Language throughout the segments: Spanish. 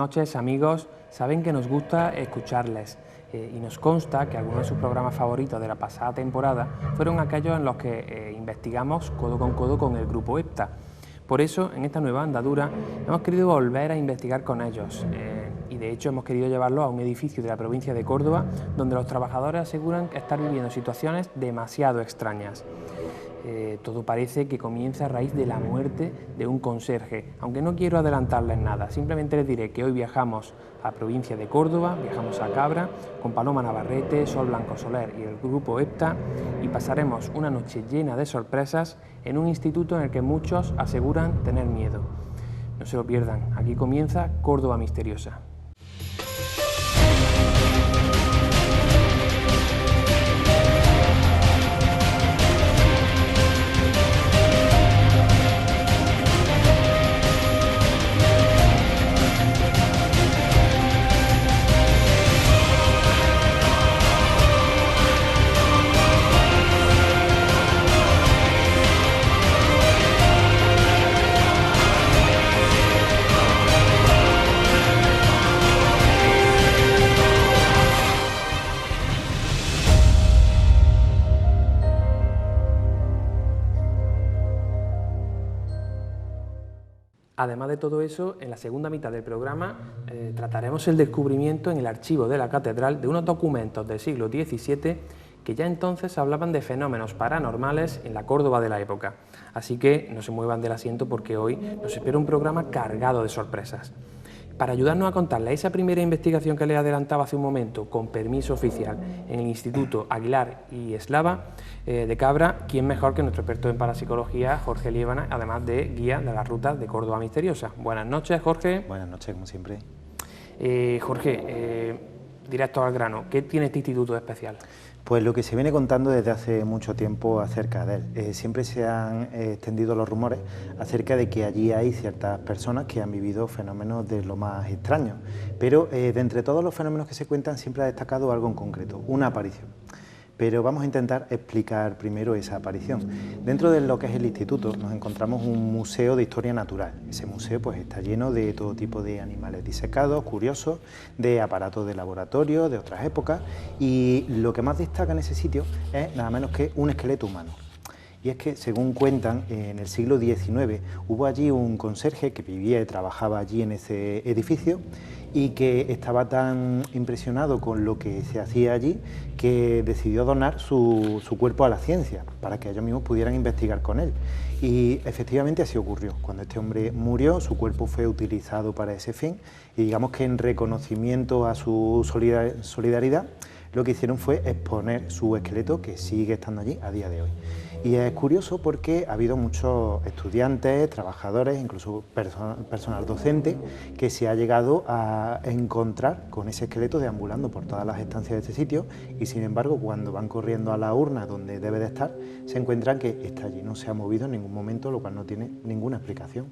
noches, amigos. Saben que nos gusta escucharles y nos consta que algunos de sus programas favoritos de la pasada temporada fueron aquellos en los que investigamos codo con el grupo EPTA. Por eso, en esta nueva andadura, hemos querido volver a investigar con ellos y de hecho hemos querido llevarlos a un edificio de la provincia de Córdoba donde los trabajadores aseguran estar viviendo situaciones demasiado extrañas. Todo parece que comienza a raíz de la muerte de un conserje, aunque no quiero adelantarles nada, simplemente les diré que hoy viajamos a provincia de Córdoba, viajamos a Cabra, con Paloma Navarrete, Sol Blanco Soler y el grupo EPTA, y pasaremos una noche llena de sorpresas en un instituto en el que muchos aseguran tener miedo. No se lo pierdan, aquí comienza Córdoba Misteriosa. Además de todo eso, en la segunda mitad del programa trataremos el descubrimiento en el archivo de la catedral de unos documentos del siglo XVII que ya entonces hablaban de fenómenos paranormales en la Córdoba de la época. Así que no se muevan del asiento porque hoy nos espera un programa cargado de sorpresas. Para ayudarnos a contarles esa primera investigación que les adelantaba hace un momento, con permiso oficial, en el Instituto Aguilar y Eslava de Cabra, ¿quién mejor que nuestro experto en parapsicología, Jorge Liébana, además de guía de las rutas de Córdoba Misteriosa? Buenas noches, Jorge. Buenas noches, como siempre. Jorge, directo al grano, ¿qué tiene este instituto especial? Pues lo que se viene contando desde hace mucho tiempo acerca de él. Siempre se han extendido los rumores acerca de que allí hay ciertas personas que han vivido fenómenos de lo más extraños, pero de entre todos los fenómenos que se cuentan siempre ha destacado algo en concreto, una aparición. Pero vamos a intentar explicar primero esa aparición. Dentro de lo que es el instituto nos encontramos un museo de historia natural. Ese museo pues está lleno de todo tipo de animales disecados, curiosos, de aparatos de laboratorio de otras épocas, y lo que más destaca en ese sitio es nada menos que un esqueleto humano. Y es que, según cuentan, en el siglo XIX hubo allí un conserje que vivía y trabajaba allí en ese edificio y que estaba tan impresionado con lo que se hacía allí que decidió donar su cuerpo a la ciencia para que ellos mismos pudieran investigar con él. Y efectivamente así ocurrió. Cuando este hombre murió, su cuerpo fue utilizado para ese fin y digamos que en reconocimiento a su solidaridad, lo que hicieron fue exponer su esqueleto, que sigue estando allí a día de hoy. Y es curioso porque ha habido muchos estudiantes, trabajadores, incluso personal docente, que se ha llegado a encontrar con ese esqueleto deambulando por todas las estancias de este sitio, y sin embargo cuando van corriendo a la urna donde debe de estar, se encuentran que está allí, no se ha movido en ningún momento, lo cual no tiene ninguna explicación.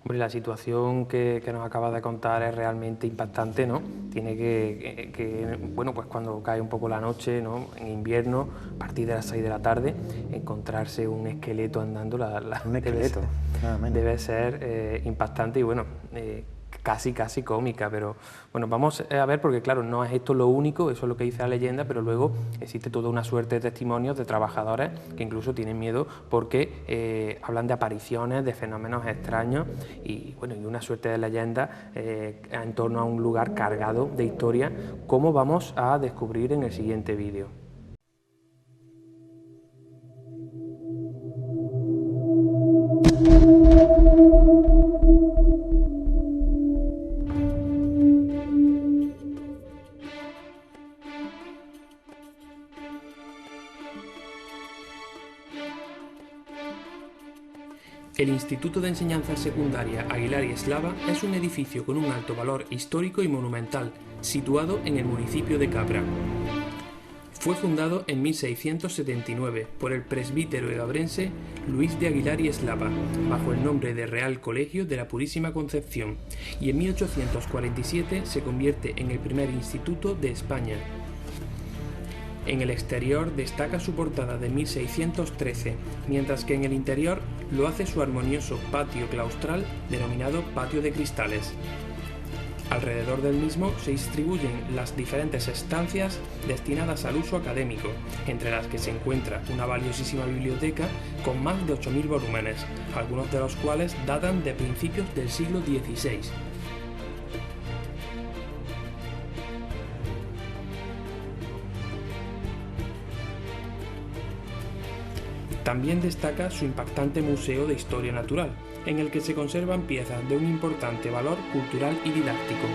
Hombre, la situación que nos acabas de contar es realmente impactante, ¿no? Tiene bueno, pues cuando cae un poco la noche, ¿no? En invierno, a partir de las 6 de la tarde, encontrarse un esqueleto andando, un esqueleto, debe ser impactante y bueno, casi cómica, pero bueno, vamos a ver, porque claro, no es esto lo único, eso es lo que dice la leyenda, pero luego existe toda una suerte de testimonios de trabajadores que incluso tienen miedo porque hablan de apariciones, de fenómenos extraños y bueno, y una suerte de leyendas en torno a un lugar cargado de historia, como vamos a descubrir en el siguiente vídeo. El Instituto de Enseñanza Secundaria Aguilar y Eslava es un edificio con un alto valor histórico y monumental, situado en el municipio de Cabra. Fue fundado en 1679 por el presbítero egabrense Luis de Aguilar y Eslava, bajo el nombre de Real Colegio de la Purísima Concepción, y en 1847 se convierte en el primer instituto de España. En el exterior destaca su portada de 1613, mientras que en el interior lo hace su armonioso patio claustral denominado Patio de Cristales. Alrededor del mismo se distribuyen las diferentes estancias destinadas al uso académico, entre las que se encuentra una valiosísima biblioteca con más de 8.000 volúmenes, algunos de los cuales datan de principios del siglo XVI. También destaca su impactante Museo de Historia Natural, en el que se conservan piezas de un importante valor cultural y didáctico.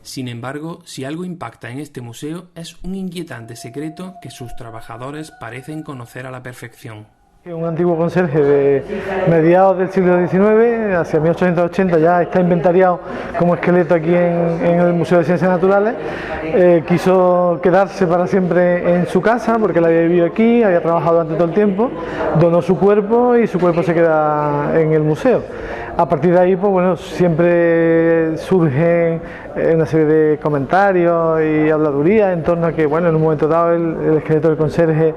Sin embargo, si algo impacta en este museo es un inquietante secreto que sus trabajadores parecen conocer a la perfección. Un antiguo conserje de mediados del siglo XIX, hacia 1880 ya está inventariado como esqueleto aquí en el Museo de Ciencias Naturales. Quiso quedarse para siempre en su casa porque él había vivido aquí, había trabajado durante todo el tiempo, donó su cuerpo y su cuerpo se queda en el museo. A partir de ahí, pues bueno, siempre surgen una serie de comentarios y habladurías en torno a que, bueno, en un momento dado el esqueleto del conserje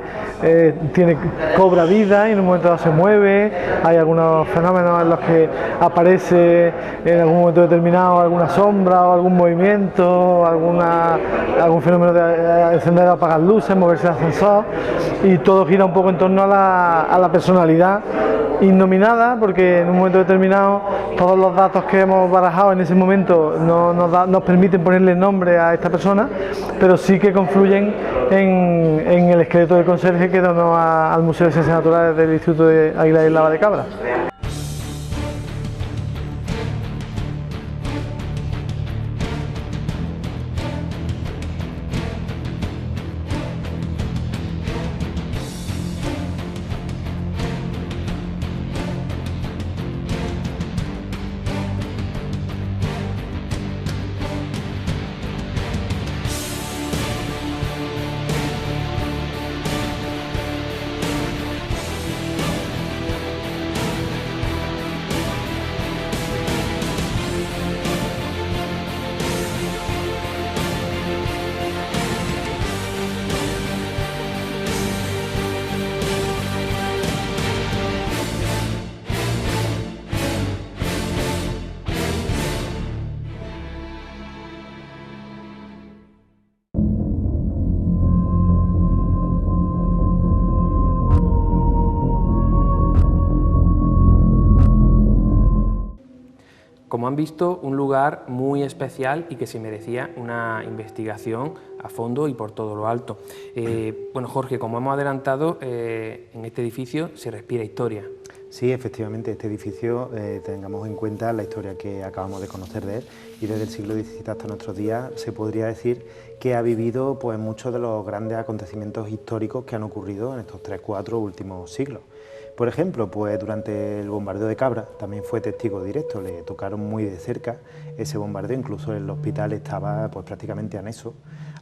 cobra vida y en un momento dado se mueve. Hay algunos fenómenos en los que aparece en algún momento determinado alguna sombra o algún movimiento, algún fenómeno de encender o apagar luces, moverse el ascensor, y todo gira un poco en torno a la personalidad innominada, porque en un momento determinado todos los datos que hemos barajado en ese momento no nos permiten ponerle nombre a esta persona, pero sí que confluyen en el esqueleto del conserje que donó al Museo de Ciencias Naturales del Instituto de Águilas y Lava de Cabra. Como han visto, un lugar muy especial y que se merecía una investigación a fondo y por todo lo alto. Bueno, Jorge, como hemos adelantado, en este edificio se respira historia. Sí, efectivamente, este edificio, tengamos en cuenta la historia que acabamos de conocer de él, y desde el siglo XVII hasta nuestros días se podría decir que ha vivido pues, muchos de los grandes acontecimientos históricos que han ocurrido en estos 3-4 últimos siglos. Por ejemplo, pues durante el bombardeo de Cabra también fue testigo directo, le tocaron muy de cerca ese bombardeo, incluso el hospital estaba pues, prácticamente anexo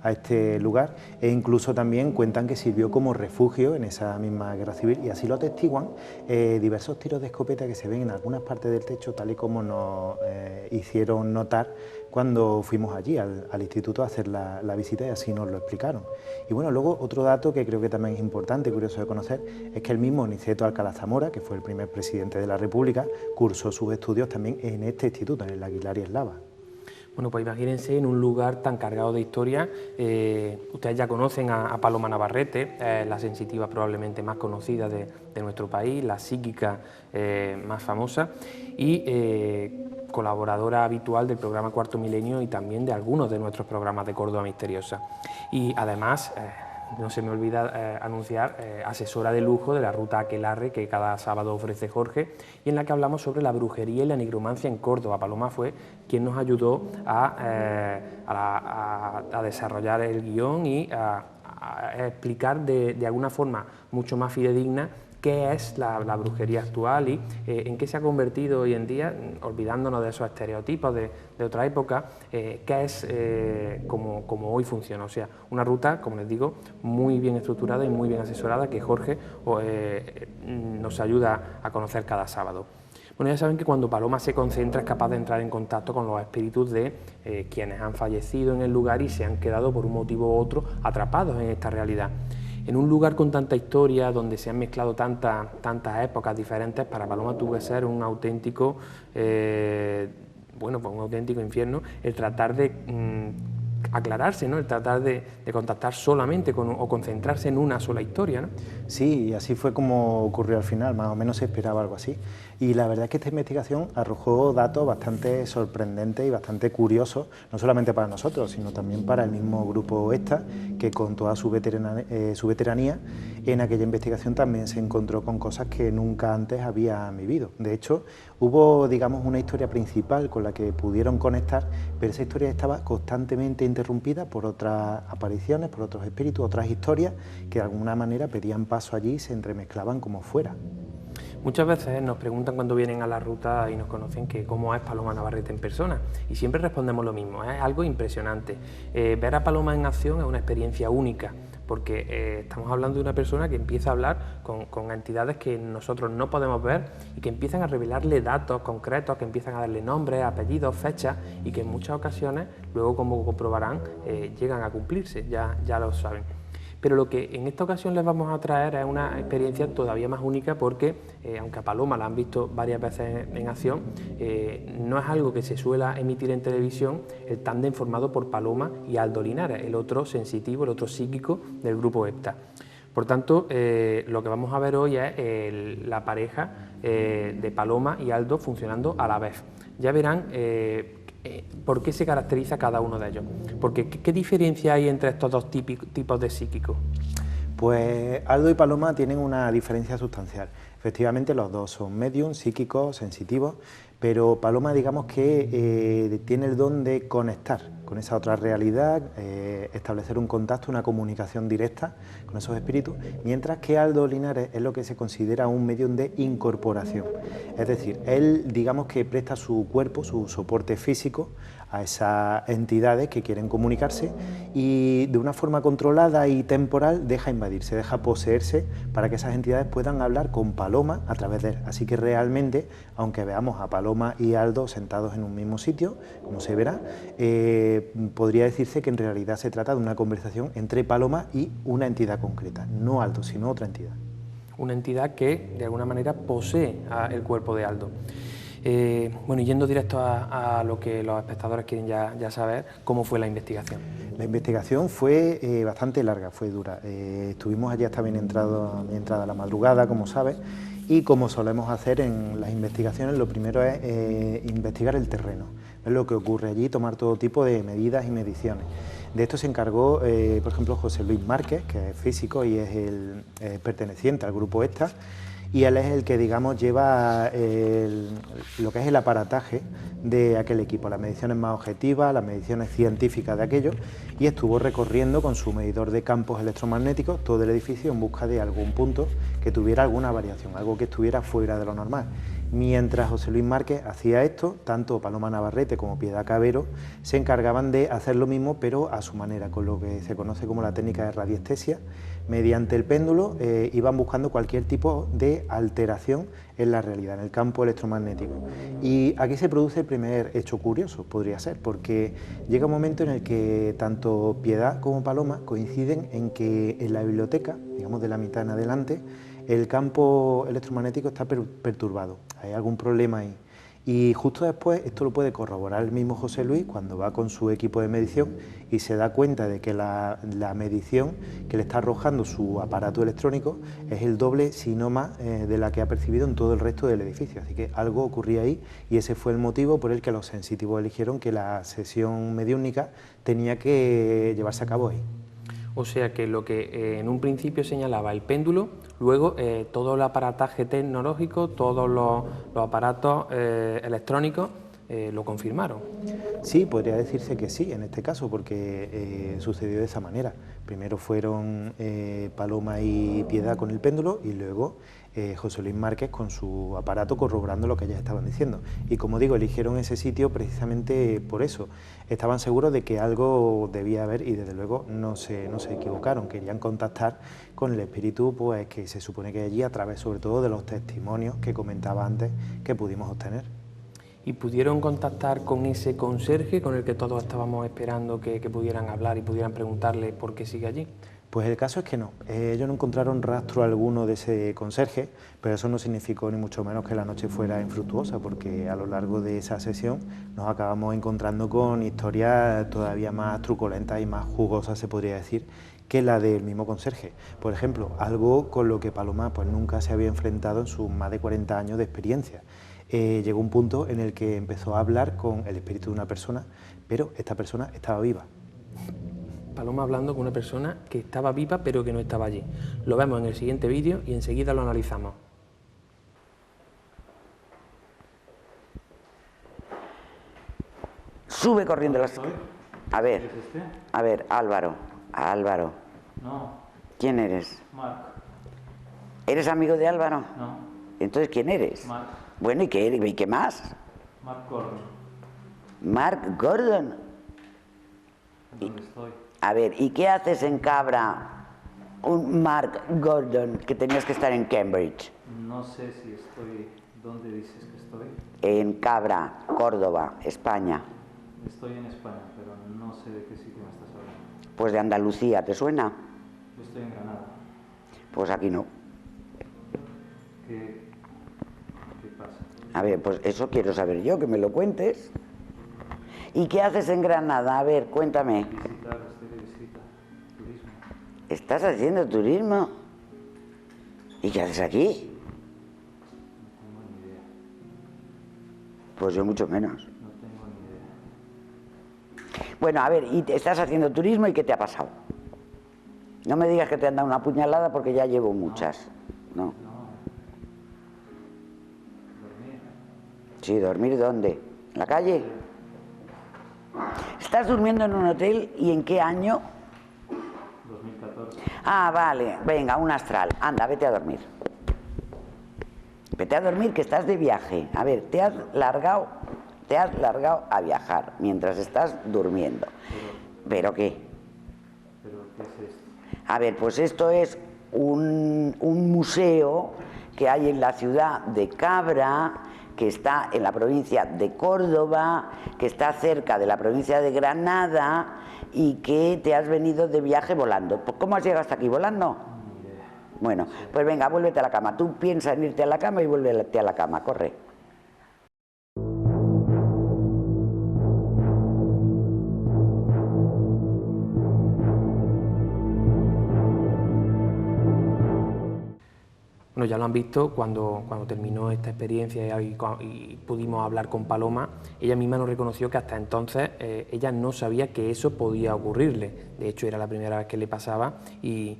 a este lugar, e incluso también cuentan que sirvió como refugio en esa misma guerra civil, y así lo atestiguan diversos tiros de escopeta que se ven en algunas partes del techo, tal y como nos hicieron notar cuando fuimos allí al instituto a hacer la visita, y así nos lo explicaron. Y bueno, luego otro dato que creo que también es importante, curioso de conocer, es que el mismo Niceto Alcalá Zamora, que fue el primer presidente de la República, cursó sus estudios también en este instituto, en el Aguilar y Eslava. Bueno, pues imagínense en un lugar tan cargado de historia. Ustedes ya conocen a Paloma Navarrete, la sensitiva probablemente más conocida de nuestro país, la psíquica más famosa y colaboradora habitual del programa Cuarto Milenio y también de algunos de nuestros programas de Córdoba Misteriosa. Y además, no se me olvida anunciar, asesora de lujo de la ruta Aquelarre que cada sábado ofrece Jorge, y en la que hablamos sobre la brujería y la nigromancia en Córdoba. Paloma fue quien nos ayudó a desarrollar el guión y a explicar de alguna forma mucho más fidedigna qué es la brujería actual y en qué se ha convertido hoy en día, olvidándonos de esos estereotipos de otra época, qué es como hoy funciona. O sea, una ruta, como les digo, muy bien estructurada y muy bien asesorada, que Jorge nos ayuda a conocer cada sábado. Bueno, ya saben que cuando Paloma se concentra es capaz de entrar en contacto con los espíritus de quienes han fallecido en el lugar y se han quedado por un motivo u otro atrapados en esta realidad. En un lugar con tanta historia, donde se han mezclado tantas épocas diferentes, para Paloma tuvo que ser un auténtico bueno, pues un auténtico infierno el tratar de aclararse, ¿no? El tratar de contactar solamente o concentrarse en una sola historia, ¿no? Sí, y así fue como ocurrió al final, más o menos se esperaba algo así. Y la verdad es que esta investigación arrojó datos bastante sorprendentes y bastante curiosos, no solamente para nosotros, sino también para el mismo grupo ESTA, que con toda su veteranía en aquella investigación también se encontró con cosas que nunca antes habían vivido. De hecho, hubo, digamos, una historia principal con la que pudieron conectar, pero esa historia estaba constantemente interrumpida por otras apariciones, por otros espíritus, otras historias que de alguna manera pedían paso allí y se entremezclaban como fuera. Muchas veces nos preguntan cuando vienen a la ruta y nos conocen que cómo es Paloma Navarrete en persona, y siempre respondemos lo mismo, es algo impresionante. Ver a Paloma en acción es una experiencia única, porque estamos hablando de una persona que empieza a hablar con entidades que nosotros no podemos ver y que empiezan a revelarle datos concretos, que empiezan a darle nombres, apellidos, fechas, y que en muchas ocasiones, luego como comprobarán, llegan a cumplirse, ya lo saben. Pero lo que en esta ocasión les vamos a traer es una experiencia todavía más única porque, aunque a Paloma la han visto varias veces en acción, no es algo que se suela emitir en televisión, el tándem formado por Paloma y Aldo Linares, el otro sensitivo, el otro psíquico del grupo EPTA. Por tanto, lo que vamos a ver hoy es la pareja de Paloma y Aldo funcionando a la vez. Ya verán ¿por qué se caracteriza cada uno de ellos? Porque ¿qué diferencia hay entre estos dos tipos de psíquicos? Pues Aldo y Paloma tienen una diferencia sustancial. Efectivamente, los dos son medium, psíquicos, sensitivos, pero Paloma, digamos que tiene el don de conectar con esa otra realidad, establecer un contacto, una comunicación directa con esos espíritus, mientras que Aldo Linares es lo que se considera un medium de incorporación. Es decir, él, digamos que presta su cuerpo, su soporte físico a esas entidades que quieren comunicarse y de una forma controlada y temporal deja invadirse, deja poseerse para que esas entidades puedan hablar con Paloma a través de él. Así que realmente, aunque veamos a Paloma y Aldo sentados en un mismo sitio, como se verá, podría decirse que en realidad se trata de una conversación entre Paloma y una entidad concreta, no Aldo, sino otra entidad. Una entidad que de alguna manera posee el cuerpo de Aldo. Bueno, y yendo directo a lo que los espectadores quieren ya saber, ¿cómo fue la investigación? La investigación fue bastante larga, fue dura. Estuvimos allí hasta bien entrada la madrugada, como sabes, y como solemos hacer en las investigaciones, lo primero es investigar el terreno, ver lo que ocurre allí, tomar todo tipo de medidas y mediciones. De esto se encargó, por ejemplo, José Luis Márquez, que es físico y es el perteneciente al grupo ESTA, y él es el que, digamos, lleva lo que es el aparataje de aquel equipo, las mediciones más objetivas, las mediciones científicas de aquello, y estuvo recorriendo con su medidor de campos electromagnéticos todo el edificio en busca de algún punto que tuviera alguna variación, algo que estuviera fuera de lo normal. Mientras José Luis Márquez hacía esto, tanto Paloma Navarrete como Piedad Cabero se encargaban de hacer lo mismo, pero a su manera, con lo que se conoce como la técnica de radiestesia. Mediante el péndulo iban buscando cualquier tipo de alteración en la realidad, en el campo electromagnético. Y aquí se produce el primer hecho curioso, podría ser, porque llega un momento en el que tanto Piedad como Paloma coinciden en que en la biblioteca, digamos de la mitad en adelante, el campo electromagnético está perturbado, hay algún problema ahí. Y justo después, esto lo puede corroborar el mismo José Luis cuando va con su equipo de medición y se da cuenta de que la medición que le está arrojando su aparato electrónico es el doble, si no más, de la que ha percibido en todo el resto del edificio. Así que algo ocurría ahí y ese fue el motivo por el que los sensitivos eligieron que la sesión mediúnica tenía que llevarse a cabo ahí. O sea que lo que en un principio señalaba el péndulo, luego todo el aparataje tecnológico, todos los aparatos electrónicos lo confirmaron. Sí, podría decirse que sí, en este caso, porque sucedió de esa manera. Primero fueron Paloma y Piedad con el péndulo y luego José Luis Márquez con su aparato corroborando lo que ellas estaban diciendo. Y como digo, eligieron ese sitio precisamente por eso. Estaban seguros de que algo debía haber y desde luego no se equivocaron. Querían contactar con el espíritu pues, que se supone que allí a través sobre todo de los testimonios que comentaba antes que pudimos obtener. ¿Y pudieron contactar con ese conserje con el que todos estábamos esperando que pudieran hablar y pudieran preguntarle por qué sigue allí? Pues el caso es que no, ellos no encontraron rastro alguno de ese conserje, pero eso no significó ni mucho menos que la noche fuera infructuosa, porque a lo largo de esa sesión nos acabamos encontrando con historias todavía más truculentas y más jugosas, se podría decir, que la del mismo conserje. Por ejemplo, algo con lo que Paloma pues nunca se había enfrentado en sus más de 40 años de experiencia. Llegó un punto en el que empezó a hablar con el espíritu de una persona, pero esta persona estaba viva. Paloma hablando con una persona que estaba viva pero que no estaba allí. Lo vemos en el siguiente vídeo y enseguida lo analizamos. Sube corriendo las... A ver, Álvaro. No. ¿Quién eres? Marc. ¿Eres amigo de Álvaro? No. Entonces, ¿quién eres? Marc. Bueno, ¿y qué más? Marc Gordon. Marc Gordon. ¿Dónde estoy? A ver, ¿y qué haces en Cabra? Un Marc Gordon, que tenías que estar en Cambridge. No sé si estoy... ¿Dónde dices que estoy? En Cabra, Córdoba, España. Estoy en España, pero no sé de qué sitio me estás hablando. Pues de Andalucía, ¿te suena? Yo estoy en Granada. Pues aquí no. ¿Qué pasa? A ver, pues eso quiero saber yo, que me lo cuentes. ¿Y qué haces en Granada? A ver, cuéntame. Visitar, estoy de visita. Turismo. ¿Estás haciendo turismo? ¿Y qué haces aquí? No tengo ni idea. Pues yo mucho menos. No tengo ni idea. Bueno, a ver, ¿y estás haciendo turismo y qué te ha pasado? No me digas que te han dado una puñalada porque ya llevo muchas. No. No. Dormir. Sí, ¿dormir dónde? ¿En la calle? ¿Estás durmiendo en un hotel y en qué año? 2014. Ah, vale, venga, un astral. Anda, vete a dormir. Vete a dormir, que estás de viaje. A ver, te has largado a viajar mientras estás durmiendo. ¿Pero qué? ¿Pero qué es esto? A ver, pues esto es un museo que hay en la ciudad de Cabra, que está en la provincia de Córdoba, que está cerca de la provincia de Granada y que te has venido de viaje volando. ¿Cómo has llegado hasta aquí? ¿Volando? Ni idea. Bueno, pues venga, vuélvete a la cama. Tú piensa en irte a la cama y vuélvete a la cama. Corre. Bueno, ya lo han visto, cuando terminó esta experiencia y pudimos hablar con Paloma, ella misma nos reconoció que hasta entonces ella no sabía que eso podía ocurrirle. De hecho, era la primera vez que le pasaba y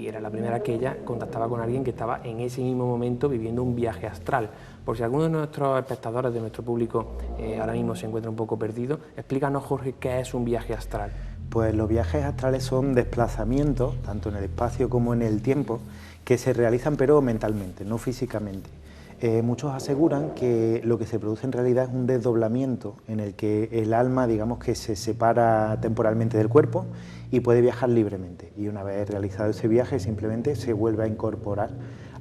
era la primera vez que ella contactaba con alguien que estaba en ese mismo momento viviendo un viaje astral. Por si alguno de nuestros espectadores, de nuestro público, ahora mismo se encuentra un poco perdido, explícanos, Jorge, ¿qué es un viaje astral? Pues los viajes astrales son desplazamientos, tanto en el espacio como en el tiempo, que se realizan pero mentalmente, no físicamente. Muchos aseguran que lo que se produce en realidad es un desdoblamiento en el que el alma, digamos que se separa temporalmente del cuerpo y puede viajar libremente. Y una vez realizado ese viaje simplemente se vuelve a incorporar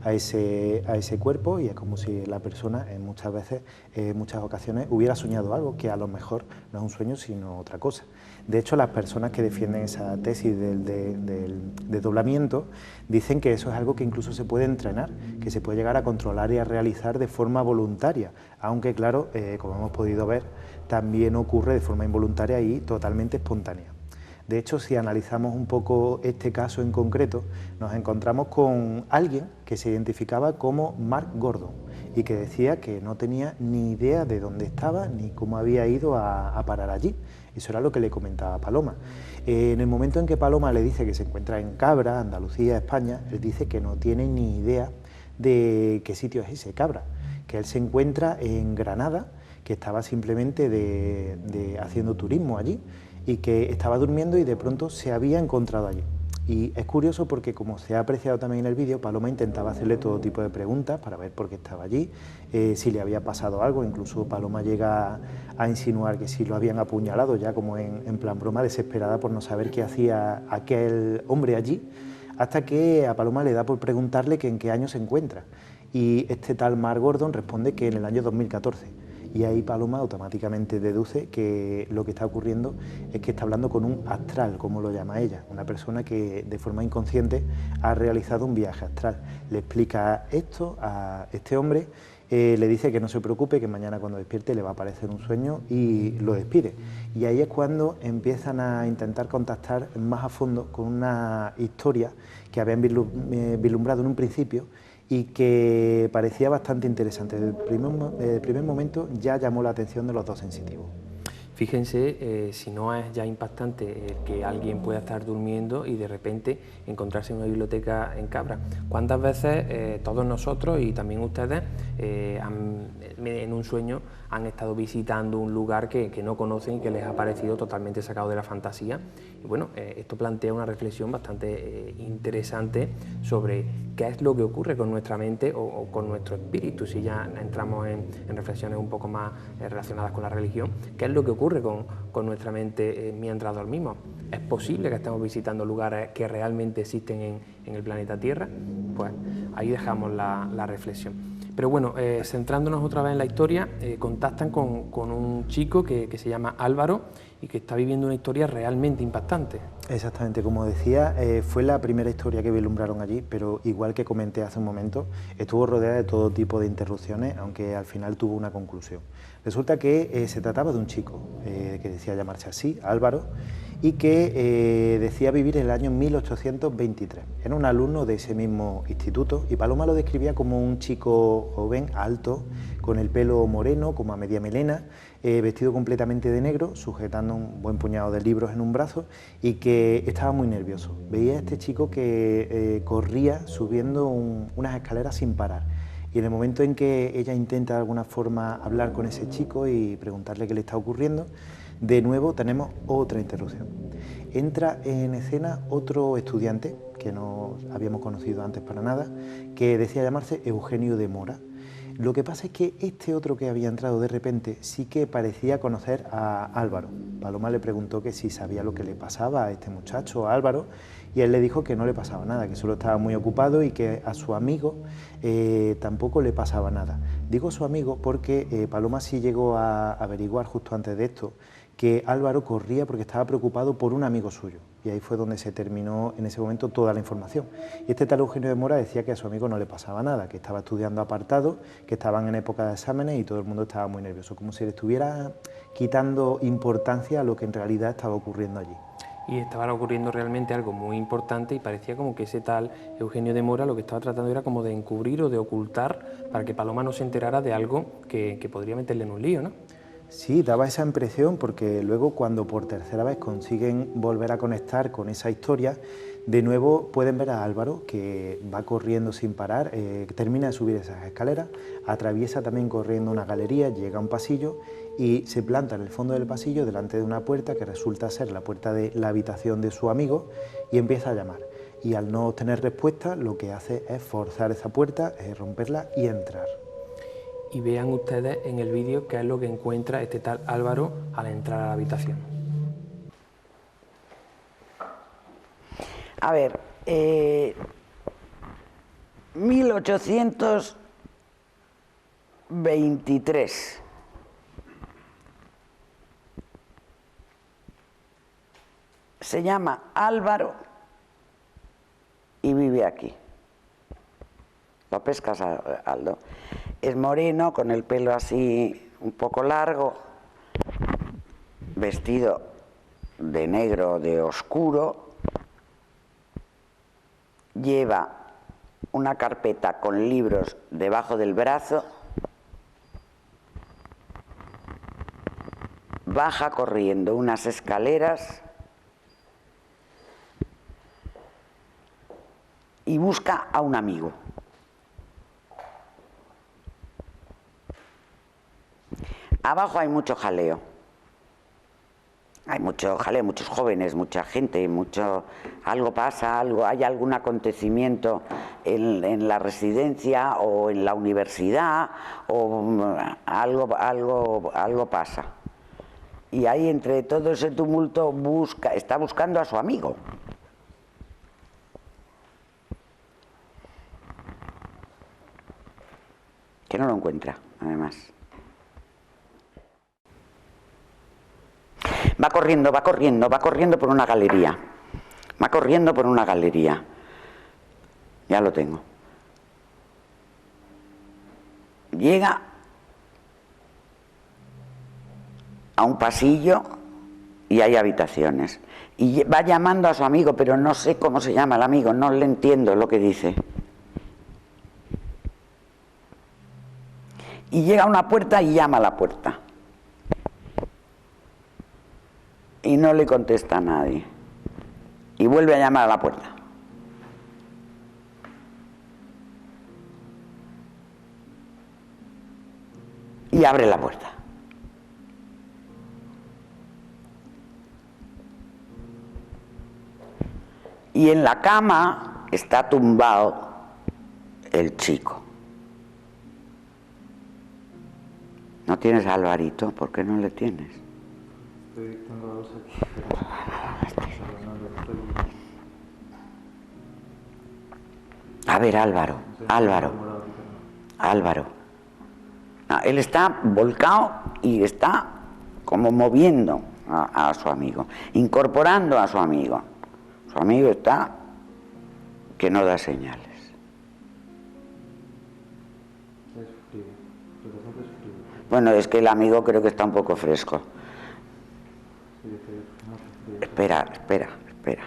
a ese cuerpo y es como si la persona muchas veces, en muchas ocasiones, hubiera soñado algo que a lo mejor no es un sueño sino otra cosa. De hecho, las personas que defienden esa tesis del desdoblamiento dicen que eso es algo que incluso se puede entrenar, que se puede llegar a controlar y a realizar de forma voluntaria, aunque claro, como hemos podido ver, también ocurre de forma involuntaria y totalmente espontánea. De hecho, si analizamos un poco este caso en concreto, nos encontramos con alguien que se identificaba como Marc Gordon y que decía que no tenía ni idea de dónde estaba ni cómo había ido a parar allí. Eso era lo que le comentaba Paloma. En el momento en que Paloma le dice que se encuentra en Cabra, Andalucía, España, él dice que no tiene ni idea de qué sitio es ese, Cabra, que él se encuentra en Granada, que estaba simplemente haciendo turismo allí y que estaba durmiendo y de pronto se había encontrado allí. Y es curioso porque, como se ha apreciado también en el vídeo, Paloma intentaba hacerle todo tipo de preguntas para ver por qué estaba allí, si le había pasado algo. Incluso Paloma llega a insinuar que si lo habían apuñalado, ya como en plan broma, desesperada por no saber qué hacía aquel hombre allí, hasta que a Paloma le da por preguntarle que en qué año se encuentra. Y este tal Marc Gordon responde que en el año 2014. Y ahí Paloma automáticamente deduce que lo que está ocurriendo es que está hablando con un astral, como lo llama ella, una persona que de forma inconsciente ha realizado un viaje astral. Le explica esto a este hombre, le dice que no se preocupe, que mañana cuando despierte le va a aparecer un sueño y lo despide. Y ahí es cuando empiezan a intentar contactar más a fondo con una historia que habían vislumbrado en un principio y que parecía bastante interesante. Desde el primer momento ya llamó la atención de los dos sensitivos. Fíjense, si no es ya impactante que alguien pueda estar durmiendo y de repente encontrarse en una biblioteca en Cabra. ¿Cuántas veces todos nosotros y también ustedes en un sueño han estado visitando un lugar que no conocen y que les ha parecido totalmente sacado de la fantasía? Y bueno, esto plantea una reflexión bastante interesante sobre qué es lo que ocurre con nuestra mente o con nuestro espíritu, si ya entramos en reflexiones un poco más relacionadas con la religión. ¿Qué es lo que ocurre con nuestra mente mientras dormimos? ¿Es posible que estemos visitando lugares que realmente existen en el planeta Tierra? Pues ahí dejamos la reflexión. Pero bueno, centrándonos otra vez en la historia, contactan con un chico que se llama Álvaro y que está viviendo una historia realmente impactante. Exactamente, como decía, fue la primera historia que vislumbraron allí, pero igual que comenté hace un momento, estuvo rodeada de todo tipo de interrupciones, aunque al final tuvo una conclusión. Resulta que se trataba de un chico que decía llamarse así, Álvaro, y que decía vivir en el año 1823. Era un alumno de ese mismo instituto y Paloma lo describía como un chico joven, alto, con el pelo moreno, como a media melena, vestido completamente de negro, sujetando un buen puñado de libros en un brazo y que estaba muy nervioso. Veía a este chico que corría subiendo unas escaleras sin parar. Y en el momento en que ella intenta de alguna forma hablar con ese chico y preguntarle qué le está ocurriendo, de nuevo tenemos otra interrupción. Entra en escena otro estudiante que no habíamos conocido antes para nada, que decía llamarse Eugenio de Mora. Lo que pasa es que este otro que había entrado de repente sí que parecía conocer a Álvaro. Paloma le preguntó que si sabía lo que le pasaba a este muchacho, a Álvaro, y él le dijo que no le pasaba nada, que solo estaba muy ocupado y que a su amigo tampoco le pasaba nada. Digo su amigo porque Paloma sí llegó a averiguar justo antes de esto que Álvaro corría porque estaba preocupado por un amigo suyo. Y ahí fue donde se terminó en ese momento toda la información. Y este tal Eugenio de Mora decía que a su amigo no le pasaba nada, que estaba estudiando apartado, que estaban en época de exámenes y todo el mundo estaba muy nervioso, como si le estuviera quitando importancia a lo que en realidad estaba ocurriendo allí. Y estaba ocurriendo realmente algo muy importante y parecía como que ese tal Eugenio de Mora lo que estaba tratando era como de encubrir o de ocultar para que Paloma no se enterara de algo que podría meterle en un lío, ¿no? Sí, daba esa impresión porque luego cuando por tercera vez consiguen volver a conectar con esa historia, de nuevo pueden ver a Álvaro que va corriendo sin parar, termina de subir esas escaleras, atraviesa también corriendo una galería, llega a un pasillo y se planta en el fondo del pasillo delante de una puerta que resulta ser la puerta de la habitación de su amigo y empieza a llamar. Y al no obtener respuesta lo que hace es forzar esa puerta, romperla y entrar. Y vean ustedes en el vídeo qué es lo que encuentra este tal Álvaro al entrar a la habitación. A ver, 1823. Se llama Álvaro y vive aquí. ¿Lo pescas, Aldo? Es moreno, con el pelo así un poco largo, vestido de negro, de oscuro, lleva una carpeta con libros debajo del brazo, baja corriendo unas escaleras y busca a un amigo. Abajo hay mucho jaleo. Hay mucho jaleo, muchos jóvenes, mucha gente, algo pasa, hay algún acontecimiento en la residencia o en la universidad o algo pasa. Y ahí entre todo ese tumulto está buscando a su amigo. Que no lo encuentra, además. corriendo, va corriendo, va corriendo por una galería. Va corriendo por una galería. Ya lo tengo. Llega a un pasillo y hay habitaciones. Y va llamando a su amigo, pero no sé cómo se llama el amigo, no le entiendo lo que dice. Y llega a una puerta y llama a la puerta. Y no le contesta a nadie. Y vuelve a llamar a la puerta. Y abre la puerta. Y en la cama está tumbado el chico. ¿No tienes a Alvarito? ¿Por qué no le tienes? Tengo dos aquí, pero no lo estoy... A ver, Álvaro, Álvaro. No, él está volcado y está como moviendo a su amigo, incorporando a su amigo. Su amigo está que no da señales. Es frío, lo que siento es frío. Bueno, es que el amigo creo que está un poco fresco. Sí, dice, mucho frío. Espera.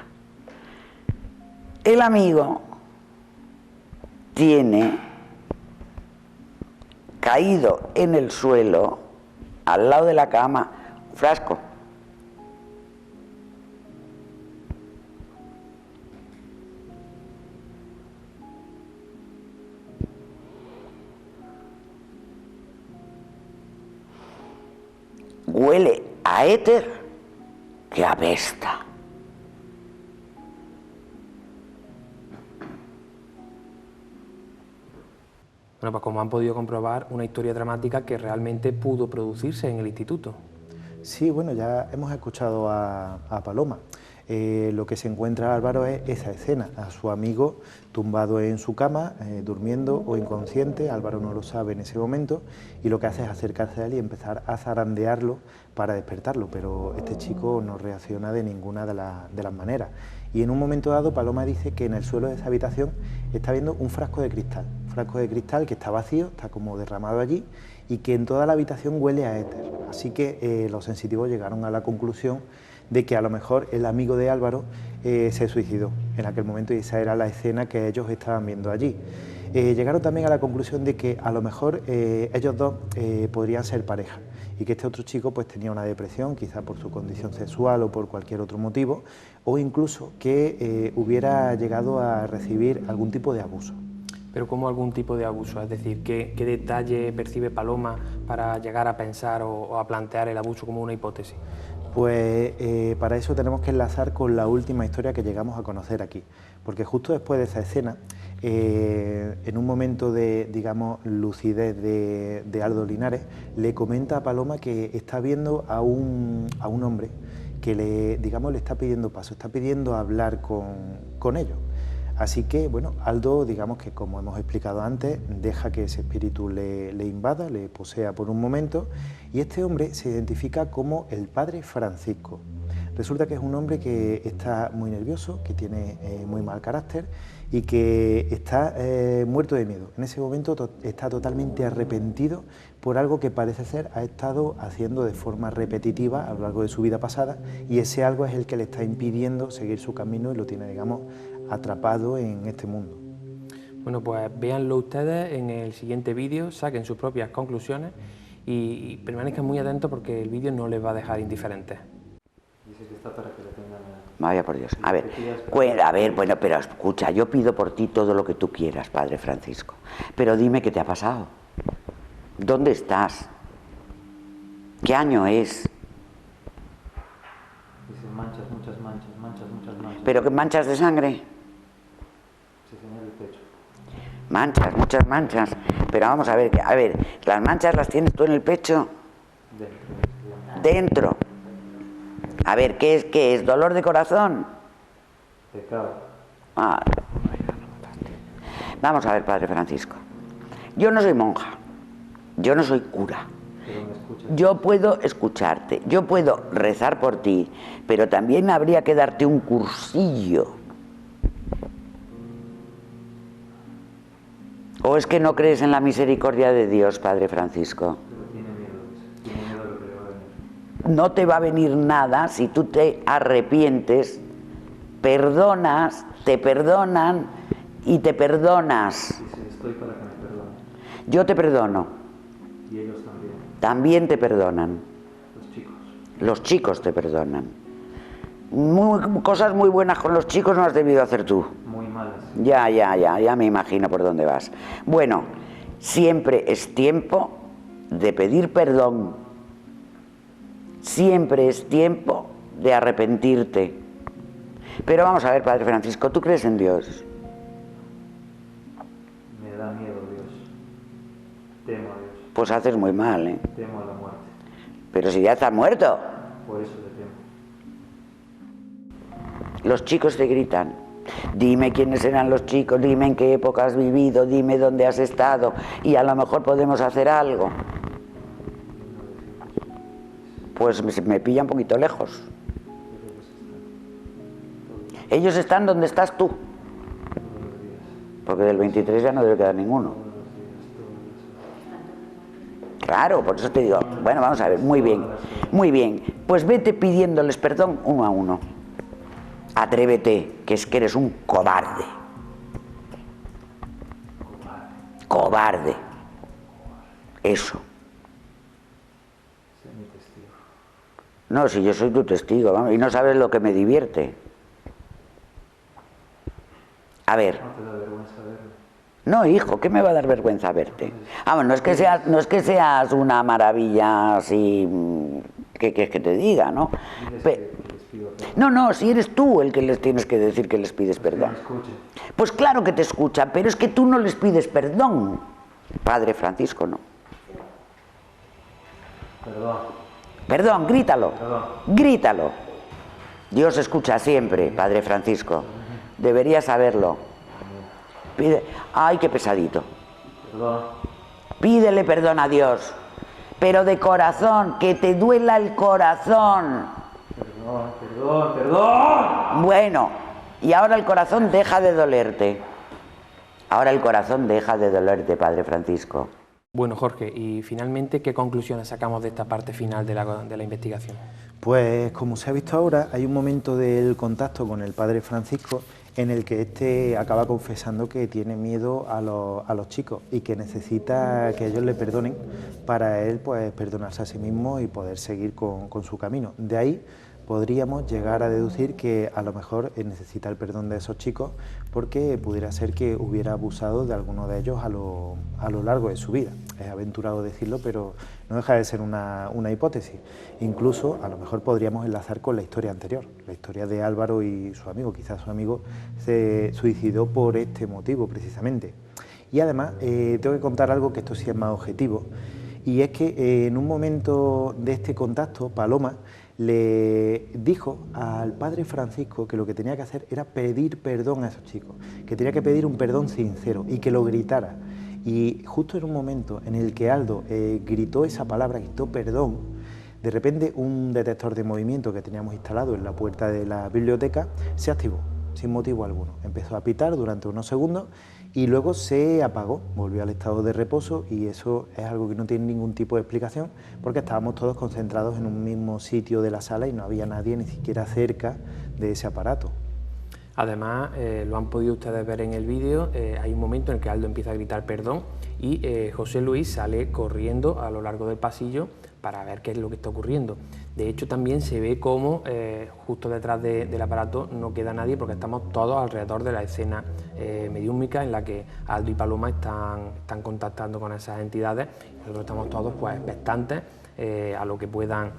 El amigo tiene caído en el suelo, al lado de la cama, un frasco. Huele a éter que apesta. Bueno, pues como han podido comprobar, una historia dramática que realmente pudo producirse en el instituto. Sí, bueno, ya hemos escuchado a Paloma. Lo que se encuentra Álvaro es esa escena, a su amigo tumbado en su cama, durmiendo o inconsciente. Álvaro no lo sabe en ese momento y lo que hace es acercarse a él y empezar a zarandearlo para despertarlo, pero este chico no reacciona de ninguna de las maneras. Y en un momento dado Paloma dice que en el suelo de esa habitación está viendo un frasco de cristal que está vacío, está como derramado allí, y que en toda la habitación huele a éter. Así que los sensitivos llegaron a la conclusión de que a lo mejor el amigo de Álvaro se suicidó en aquel momento, y esa era la escena que ellos estaban viendo allí. Llegaron también a la conclusión de que a lo mejor ellos dos podrían ser pareja, y que este otro chico pues tenía una depresión, quizá por su condición sexual o por cualquier otro motivo, o incluso que hubiera llegado a recibir algún tipo de abuso. Pero ¿cómo algún tipo de abuso? Es decir, ¿qué detalle percibe Paloma para llegar a pensar o a plantear el abuso como una hipótesis? Pues para eso tenemos que enlazar con la última historia que llegamos a conocer aquí, porque justo después de esa escena, en un momento de, digamos, lucidez de Aldo Linares, le comenta a Paloma que está viendo a un hombre que le está pidiendo paso, está pidiendo hablar con ellos. Así que, bueno, Aldo, digamos que como hemos explicado antes, deja que ese espíritu le invada, le posea por un momento, y este hombre se identifica como el padre Francisco. Resulta que es un hombre que está muy nervioso, que tiene muy mal carácter y que está muerto de miedo. En ese momento está totalmente arrepentido por algo que parece ser ha estado haciendo de forma repetitiva a lo largo de su vida pasada, y ese algo es el que le está impidiendo seguir su camino y lo tiene, digamos, atrapado en este mundo. Bueno, pues véanlo ustedes en el siguiente vídeo, saquen sus propias conclusiones y permanezcan muy atentos porque el vídeo no les va a dejar indiferentes. Dice que está para que le tengan... Vaya por Dios. A ver, bueno, pero escucha, yo pido por ti todo lo que tú quieras, padre Francisco, pero dime qué te ha pasado. ¿Dónde estás? ¿Qué año es? Dice manchas, muchas manchas. ¿Pero qué manchas de sangre? Se señala el pecho. Manchas, muchas manchas. Pero vamos a ver, ¿las manchas las tienes tú en el pecho? Dentro. A ver, ¿qué es? ¿Dolor de corazón? Pecado. Vamos a ver, padre Francisco. Yo no soy monja, yo no soy cura, Yo puedo escucharte, yo puedo rezar por ti, pero también habría que darte un cursillo. ¿O es que no crees en la misericordia de Dios, Padre Francisco? No te va a venir nada si tú te arrepientes, perdonas, te perdonan y te perdonas. Estoy para que me perdonen. Yo te perdono. Y ellos también. También te perdonan. Los chicos. Los chicos te perdonan. Cosas muy buenas con los chicos no has debido hacer tú. Muy malas. Ya me imagino por dónde vas. Bueno, siempre es tiempo de pedir perdón. Siempre es tiempo de arrepentirte. Pero vamos a ver, Padre Francisco, ¿tú crees en Dios? Me da miedo Dios. Temo a Dios. Pues haces muy mal, ¿eh? Temo a la muerte. Pero si ya estás muerto. Por eso le temo. Los chicos te gritan. Dime quiénes eran los chicos, dime en qué época has vivido, dime dónde has estado y a lo mejor podemos hacer algo. Pues me pilla un poquito lejos. Ellos están donde estás tú. Porque del 23 ya no debe quedar ninguno. Claro, por eso te digo, bueno, vamos a ver, muy bien, pues vete pidiéndoles perdón uno a uno. Atrévete, que es que eres un cobarde. Cobarde. Eso. Sé mi testigo. No, si yo soy tu testigo, vamos, y no sabes lo que me divierte. A ver. ¿No te da vergüenza verme? No, hijo, ¿qué me va a dar vergüenza verte? Vamos, no es que seas una maravilla así, ¿qué quieres que te diga, no? No, si eres tú el que les tienes que decir que les pides perdón. Pues claro que te escuchan, pero es que tú no les pides perdón. Padre Francisco, no. Perdón, grítalo. Grítalo. Dios escucha siempre, Padre Francisco. Deberías saberlo. Pide, ay, qué pesadito. Pídele perdón a Dios, pero de corazón, que te duela el corazón. Perdón. Bueno, y ahora el corazón deja de dolerte. Ahora el corazón deja de dolerte, Padre Francisco. Bueno, Jorge, y finalmente, ¿qué conclusiones sacamos de esta parte final de la investigación? Pues como se ha visto ahora, hay un momento del contacto con el Padre Francisco en el que éste acaba confesando que tiene miedo a los chicos y que necesita que ellos le perdonen para él pues perdonarse a sí mismo y poder seguir con su camino. De ahí podríamos llegar a deducir que a lo mejor necesita el perdón de esos chicos porque pudiera ser que hubiera abusado de alguno de ellos a lo largo de su vida. Es aventurado decirlo, pero no deja de ser una hipótesis. Incluso a lo mejor podríamos enlazar con la historia anterior, la historia de Álvaro y su amigo. Quizás su amigo se suicidó por este motivo precisamente. Y además tengo que contar algo que esto sí es más objetivo, y es que en un momento de este contacto, Paloma le dijo al Padre Francisco que lo que tenía que hacer era pedir perdón a esos chicos, que tenía que pedir un perdón sincero y que lo gritara. Y justo en un momento en el que Aldo gritó esa palabra, gritó perdón, de repente un detector de movimiento que teníamos instalado en la puerta de la biblioteca se activó, sin motivo alguno. Empezó a pitar durante unos segundos y luego se apagó, volvió al estado de reposo, y eso es algo que no tiene ningún tipo de explicación porque estábamos todos concentrados en un mismo sitio de la sala y no había nadie ni siquiera cerca de ese aparato. Además, lo han podido ustedes ver en el vídeo, hay un momento en el que Aldo empieza a gritar perdón y José Luis sale corriendo a lo largo del pasillo para ver qué es lo que está ocurriendo. De hecho, también se ve cómo justo detrás del aparato no queda nadie porque estamos todos alrededor de la escena mediúmica en la que Aldo y Paloma están contactando con esas entidades. Nosotros estamos todos pues expectantes a lo que puedan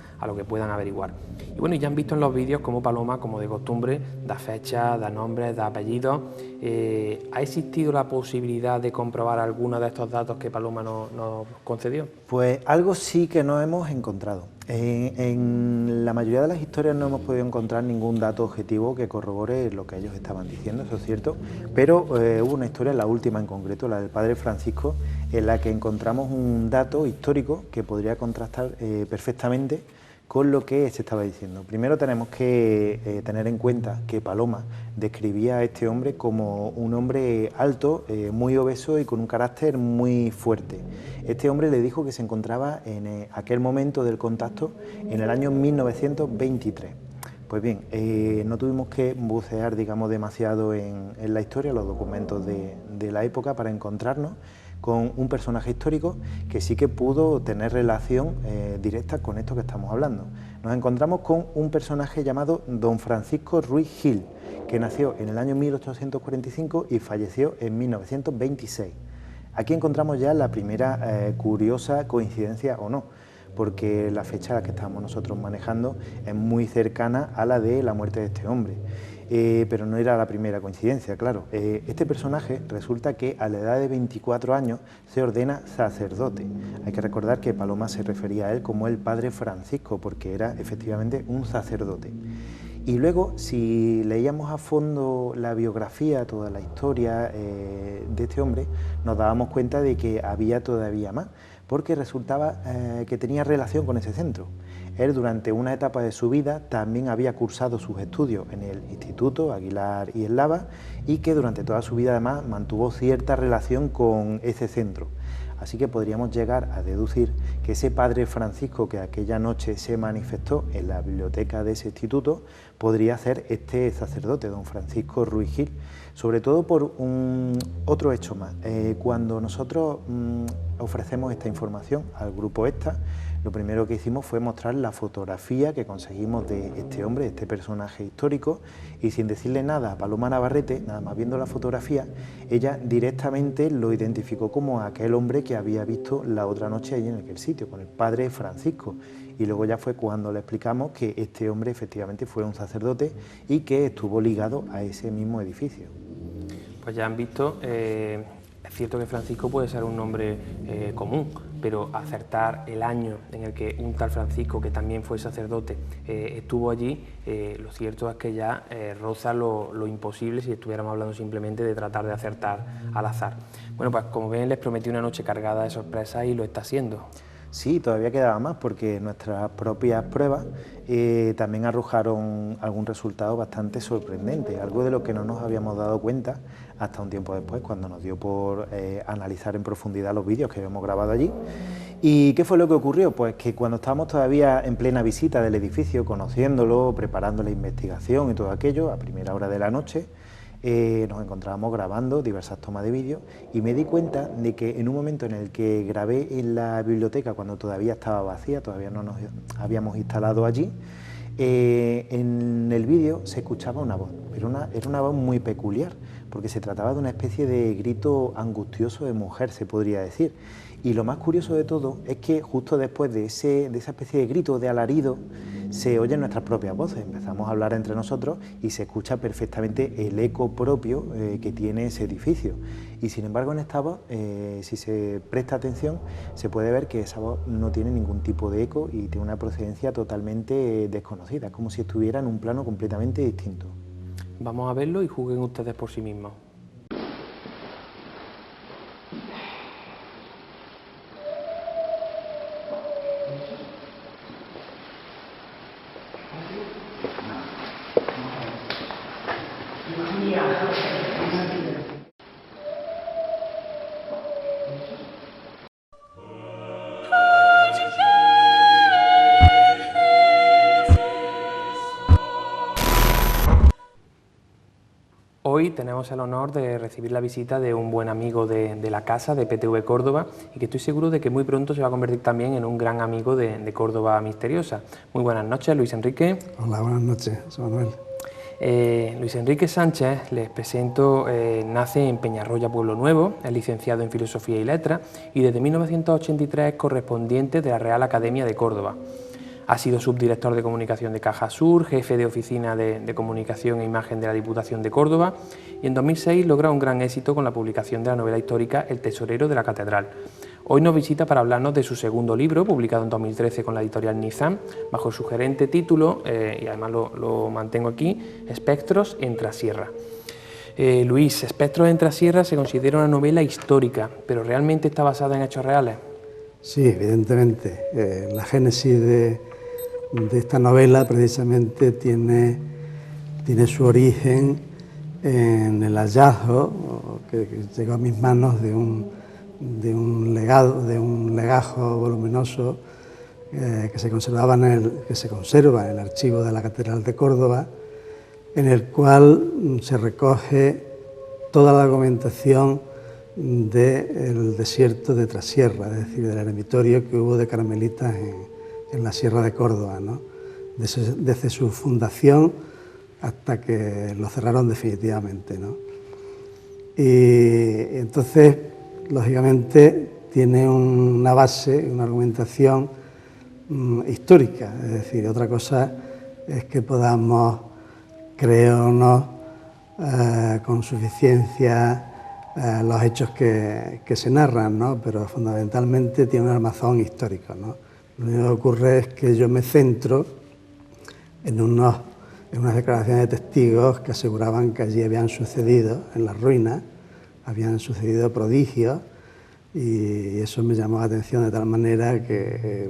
averiguar. Y bueno, ya han visto en los vídeos cómo Paloma, como de costumbre, da fechas, da nombres, da apellidos, ¿Ha existido la posibilidad de comprobar alguno de estos datos que Paloma nos concedió? Pues algo sí que no hemos encontrado. En la mayoría de las historias no hemos podido encontrar ningún dato objetivo que corrobore lo que ellos estaban diciendo, eso es cierto, pero hubo una historia, la última en concreto, la del padre Francisco, en la que encontramos un dato histórico que podría contrastar perfectamente con lo que se estaba diciendo. Primero tenemos que tener en cuenta que Paloma describía a este hombre como un hombre alto, muy obeso y con un carácter muy fuerte. Este hombre le dijo que se encontraba en aquel momento del contacto en el año 1923. Pues bien, no tuvimos que bucear, digamos, demasiado en la historia, los documentos de la época para encontrarnos con un personaje histórico que sí que pudo tener relación directa con esto que estamos hablando. Nos encontramos con un personaje llamado Don Francisco Ruiz Gil, que nació en el año 1845 y falleció en 1926. Aquí encontramos ya la primera curiosa coincidencia o no, porque la fecha que estamos nosotros manejando es muy cercana a la de la muerte de este hombre. Pero no era la primera coincidencia, claro. Este personaje resulta que a la edad de 24 años se ordena sacerdote. Hay que recordar que Paloma se refería a él como el padre Francisco, porque era efectivamente un sacerdote. Y luego, si leíamos a fondo la biografía, toda la historia de este hombre, nos dábamos cuenta de que había todavía más, porque resultaba que tenía relación con ese centro. Él durante una etapa de su vida también había cursado sus estudios en el Instituto Aguilar y Eslava y que durante toda su vida además mantuvo cierta relación con ese centro. Así que podríamos llegar a deducir que ese padre Francisco que aquella noche se manifestó en la biblioteca de ese instituto podría ser este sacerdote, don Francisco Ruiz Gil, sobre todo por otro hecho más. Cuando nosotros ofrecemos esta información al grupo ESTA, lo primero que hicimos fue mostrar la fotografía que conseguimos de este hombre, de este personaje histórico, y sin decirle nada a Paloma Navarrete, nada más viendo la fotografía, ella directamente lo identificó como aquel hombre que había visto la otra noche allí en aquel sitio, con el padre Francisco. Y luego ya fue cuando le explicamos que este hombre efectivamente fue un sacerdote y que estuvo ligado a ese mismo edificio. Pues ya han visto, es cierto que Francisco puede ser un nombre común, pero acertar el año en el que un tal Francisco, que también fue sacerdote, estuvo allí, lo cierto es que ya roza lo imposible si estuviéramos hablando simplemente de tratar de acertar al azar. Bueno, pues como ven, les prometí una noche cargada de sorpresas y lo está haciendo. Sí, todavía quedaba más porque nuestras propias pruebas también arrojaron algún resultado bastante sorprendente, algo de lo que no nos habíamos dado cuenta hasta un tiempo después, cuando nos dio por analizar en profundidad los vídeos que habíamos grabado allí. ¿Y qué fue lo que ocurrió? Pues que cuando estábamos todavía en plena visita del edificio, conociéndolo, preparando la investigación y todo aquello, a primera hora de la noche, nos encontrábamos grabando diversas tomas de vídeo y me di cuenta de que en un momento en el que grabé en la biblioteca, cuando todavía estaba vacía, todavía no nos habíamos instalado allí, en el vídeo se escuchaba una voz, pero era una voz muy peculiar, porque se trataba de una especie de grito angustioso de mujer, se podría decir. Y lo más curioso de todo es que justo después de esa especie de grito, de alarido, se oyen nuestras propias voces. Empezamos a hablar entre nosotros y se escucha perfectamente el eco propio que tiene ese edificio. Y sin embargo en esta voz, si se presta atención, se puede ver que esa voz no tiene ningún tipo de eco y tiene una procedencia totalmente desconocida, como si estuviera en un plano completamente distinto. Vamos a verlo y juzguen ustedes por sí mismos. Hoy tenemos el honor de recibir la visita de un buen amigo de la casa, de PTV Córdoba, y que estoy seguro de que muy pronto se va a convertir también en un gran amigo de Córdoba Misteriosa. Muy buenas noches, Luis Enrique. Hola, buenas noches, soy Manuel. Luis Enrique Sánchez, les presento, nace en Peñarroya, Pueblo Nuevo, es licenciado en Filosofía y Letras y desde 1983 es correspondiente de la Real Academia de Córdoba. Ha sido subdirector de comunicación de Caja Sur, jefe de oficina de comunicación e imagen de la Diputación de Córdoba y en 2006 logra un gran éxito con la publicación de la novela histórica El tesorero de la catedral. Hoy nos visita para hablarnos de su segundo libro, publicado en 2013 con la editorial Nizam, bajo el sugerente título, y además lo mantengo aquí, Espectros en Trasierra. Luis, Espectros en Trasierra se considera una novela histórica, pero ¿realmente está basada en hechos reales? Sí, evidentemente. La génesis de esta novela precisamente tiene su origen en el hallazgo que llegó a mis manos de un legajo voluminoso que se conserva en el archivo de la Catedral de Córdoba, en el cual se recoge toda la documentación del desierto de Trasierra, es decir, del eremitorio que hubo de carmelitas en la Sierra de Córdoba, ¿no? Desde su fundación hasta que lo cerraron definitivamente, ¿no? Y entonces, lógicamente, tiene una base, una argumentación histórica, es decir, otra cosa es que podamos creer o no con suficiencia los hechos que se narran, ¿no? Pero fundamentalmente tiene un armazón histórico, ¿no? Lo único que ocurre es que yo me centro en unas declaraciones de testigos que aseguraban que allí habían sucedido, en las ruinas, habían sucedido prodigios, y eso me llamó la atención de tal manera que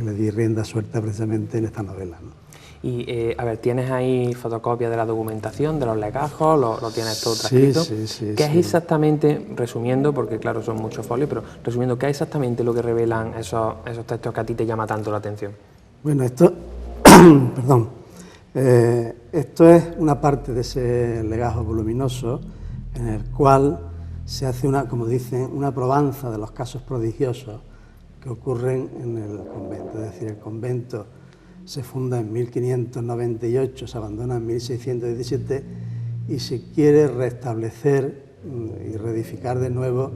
le di rienda suelta precisamente en esta novela, ¿no? Y, a ver, ¿tienes ahí fotocopias de la documentación, de los legajos? ¿Lo tienes todo transcrito? Sí. ¿Qué es exactamente, resumiendo, porque claro, son muchos folios, pero resumiendo, ¿qué es exactamente lo que revelan esos textos que a ti te llama tanto la atención? Bueno, esto esto es una parte de ese legajo voluminoso en el cual se hace como dicen, una probanza de los casos prodigiosos que ocurren en el convento. Es decir, el convento se funda en 1598, se abandona en 1617 y se quiere restablecer y reedificar de nuevo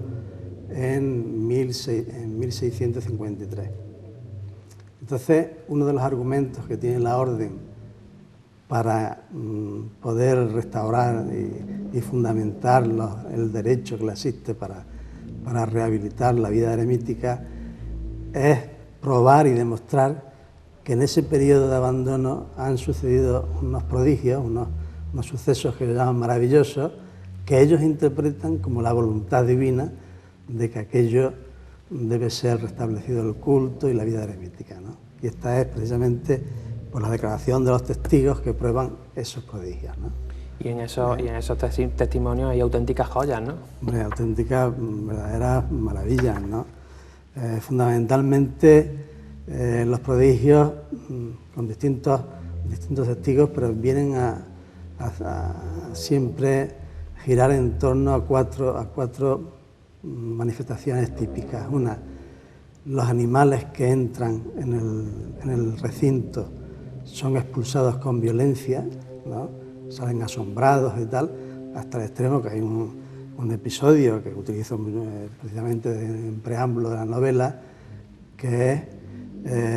en 1653. Entonces, uno de los argumentos que tiene la orden para poder restaurar y fundamentar el derecho que le asiste para rehabilitar la vida eremítica es probar y demostrar que en ese periodo de abandono han sucedido unos prodigios, unos sucesos que se llaman maravillosos, que ellos interpretan como la voluntad divina de que aquello debe ser restablecido el culto y la vida eremítica, ¿no? Y esta es precisamente por la declaración de los testigos que prueban esos prodigios, ¿no? Y en esos testimonios hay auténticas joyas, ¿no? Hombre, auténticas, verdaderas maravillas, ¿no? Fundamentalmente los prodigios con distintos testigos, pero vienen a siempre girar en torno a cuatro manifestaciones típicas. Una, los animales que entran en el recinto son expulsados con violencia, ¿no? Salen asombrados y tal, hasta el extremo que hay un episodio que utilizo precisamente en preámbulo de la novela, que es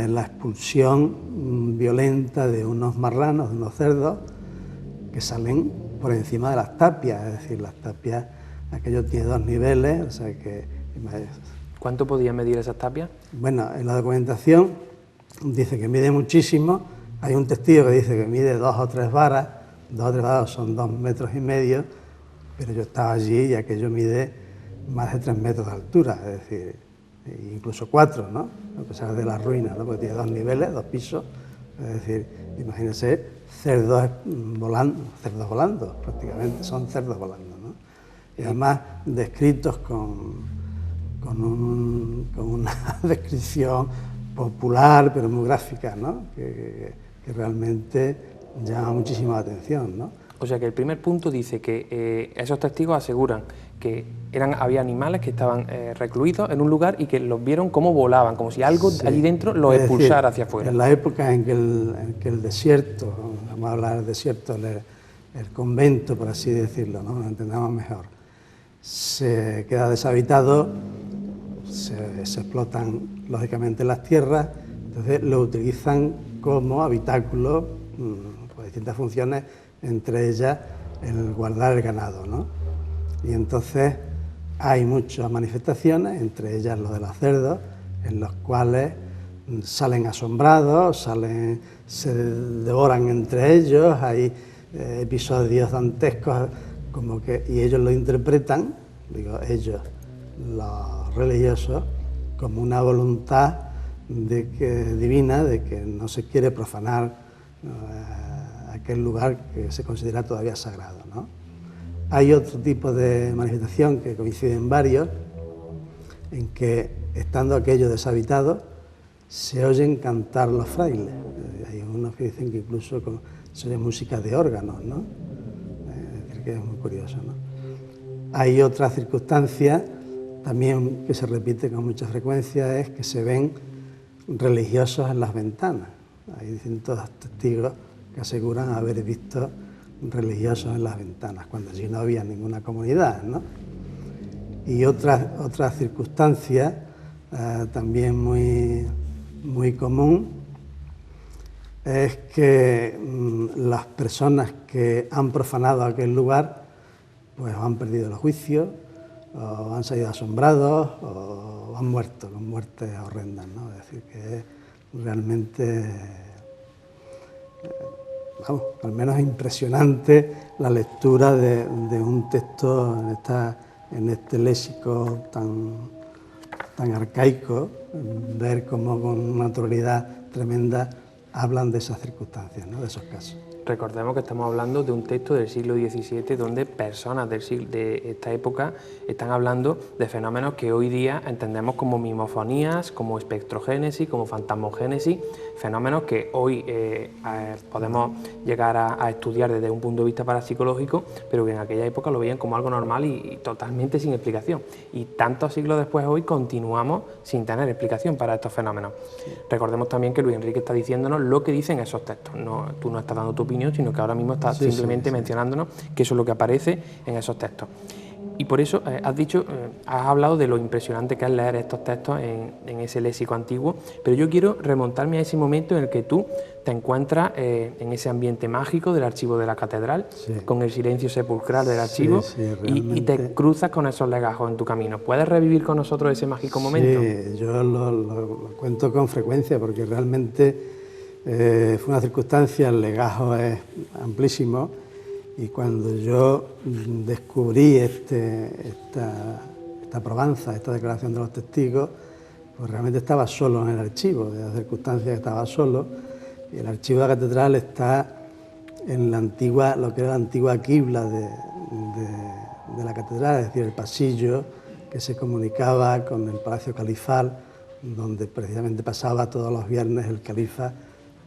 la expulsión violenta de unos marranos, de unos cerdos, que salen por encima de las tapias, es decir, las tapias, aquello tiene 2 niveles, o sea que... ¿Cuánto podían medir esas tapias? Bueno, en la documentación dice que mide muchísimo, hay un testigo que dice que mide 2 o 3 varas, 2 o 3 varas son 2,5 metros, pero yo estaba allí y aquello mide más de 3 metros de altura, es decir, incluso 4, ¿no? A pesar de las ruinas, ¿no? Porque tiene 2 niveles, 2 pisos, es decir, imagínense cerdos volando, prácticamente son cerdos volando, ¿no? Y además descritos con una descripción popular, pero muy gráfica, ¿no? Que realmente llama muchísimo la atención, ¿no? O sea que el primer punto dice que esos testigos aseguran que había animales que estaban recluidos en un lugar y que los vieron cómo volaban, como si algo allí dentro los expulsara hacia afuera. En la época en que el desierto, vamos a hablar del desierto, el convento, por así decirlo, ¿no? Lo entendamos mejor, se queda deshabitado, se explotan lógicamente las tierras, Entonces lo utilizan como habitáculo por distintas funciones, entre ellas el guardar el ganado, ¿no? Y entonces hay muchas manifestaciones, entre ellas lo de los cerdos, en los cuales salen asombrados, se devoran entre ellos, hay episodios dantescos y ellos lo interpretan, digo ellos, los religiosos, como una voluntad divina de que no se quiere profanar aquel lugar que se considera todavía sagrado, ¿no? Hay otro tipo de manifestación que coinciden varios, en que, estando aquello deshabitado, se oyen cantar los frailes. Hay unos que dicen que incluso se oye música de órganos, ¿no? Es decir, que es muy curioso, ¿no? Hay otra circunstancia también que se repite con mucha frecuencia, es que se ven religiosos en las ventanas. Hay distintos testigos que aseguran haber visto religiosos en las ventanas, cuando allí no había ninguna comunidad, ¿no? Y otra circunstancia también muy común es que las personas que han profanado aquel lugar pues han perdido el juicio, o han salido asombrados, o han muerto con muertes horrendas, ¿no? Es decir, que es realmente, vamos, al menos impresionante la lectura de un texto en este léxico tan arcaico, ver cómo con una naturalidad tremenda hablan de esas circunstancias, ¿no? De esos casos. Recordemos que estamos hablando de un texto del siglo XVII donde personas de esta época están hablando de fenómenos que hoy día entendemos como mimofonías, como espectrogénesis, como fantasmogénesis, fenómenos que hoy podemos llegar a estudiar desde un punto de vista parapsicológico, pero que en aquella época lo veían como algo normal y totalmente sin explicación. Y tantos siglos después hoy continuamos sin tener explicación para estos fenómenos. Sí. Recordemos también que Luis Enrique está diciéndonos lo que dicen esos textos. Tú no estás dando tu opinión, sino que ahora mismo estás simplemente mencionándonos que eso es lo que aparece en esos textos. Y por eso has hablado de lo impresionante que es leer estos textos en ese léxico antiguo, pero yo quiero remontarme a ese momento en el que tú te encuentras en ese ambiente mágico del archivo de la catedral, con el silencio sepulcral del archivo, y te cruzas con esos legajos en tu camino. ¿Puedes revivir con nosotros ese mágico momento? Sí, yo lo cuento con frecuencia porque realmente fue una circunstancia, el legajo es amplísimo, y cuando yo descubrí esta probanza, esta declaración de los testigos, pues realmente estaba solo en el archivo, de las circunstancias estaba solo, y el archivo de la catedral está en la antigua, lo que era la antigua quibla de la catedral, es decir, el pasillo que se comunicaba con el Palacio Califal, donde precisamente pasaba todos los viernes el califa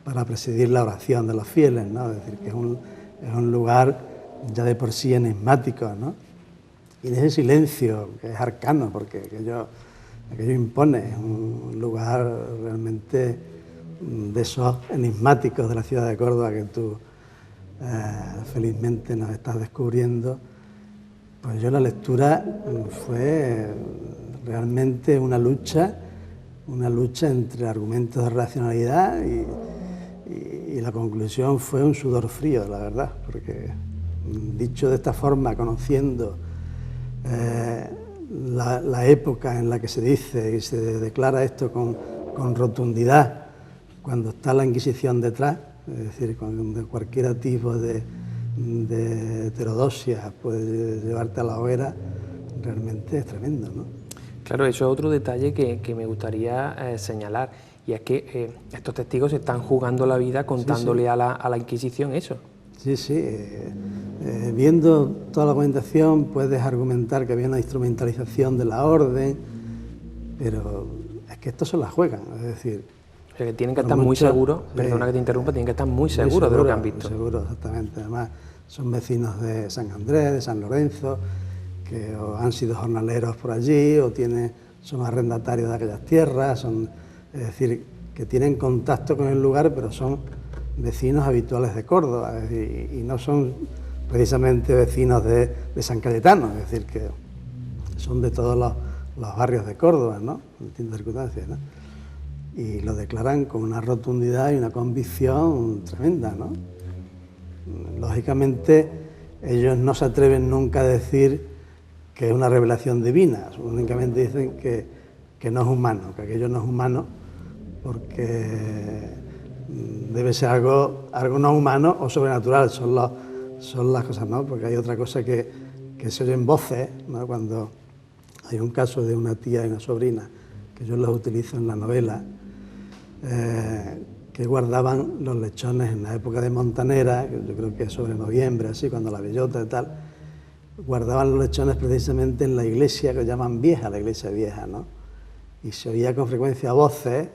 para presidir la oración de los fieles, ¿no? Es decir, que es un lugar ya de por sí enigmático, ¿no? Y en ese silencio, que es arcano, porque aquello impone, es un lugar realmente de esos enigmáticos de la ciudad de Córdoba que tú felizmente nos estás descubriendo. Pues yo la lectura fue realmente una lucha entre argumentos de racionalidad y la conclusión fue un sudor frío, la verdad, porque dicho de esta forma, conociendo la época en la que se dice y se declara esto con rotundidad, cuando está la Inquisición detrás, es decir, cuando cualquier tipo de heterodoxia puede llevarte a la hoguera, realmente es tremendo, ¿no? Claro, eso es otro detalle que me gustaría señalar, y es que estos testigos están jugando la vida contándole a la Inquisición eso. Sí, viendo toda la documentación puedes argumentar que había una instrumentalización de la orden, pero es que estos se la juegan, es decir... O sea, que tienen que estar muy seguros, perdona que te interrumpa, tienen que estar muy seguros de lo que han visto. Muy seguros, exactamente. Además, son vecinos de San Andrés, de San Lorenzo, que o han sido jornaleros por allí, o son arrendatarios de aquellas tierras, es decir, que tienen contacto con el lugar, pero son vecinos habituales de Córdoba, es decir, y no son precisamente vecinos de San Cayetano, es decir, que son de todos los barrios de Córdoba, ¿no? En distintas circunstancias, ¿no? y lo declaran con una rotundidad y una convicción tremenda, ¿no? Lógicamente, ellos no se atreven nunca a decir que es una revelación divina, únicamente dicen que no es humano, que aquello no es humano, porque debe ser algo no humano o sobrenatural, son las cosas, ¿no? Porque hay otra cosa que se oyen voces, ¿no? Cuando hay un caso de una tía y una sobrina, que yo los utilizo en la novela, que guardaban los lechones en la época de Montanera, que yo creo que es sobre noviembre, así, cuando la bellota y tal, guardaban los lechones precisamente en la iglesia que llaman vieja, la iglesia vieja, ¿no? Y se oía con frecuencia voces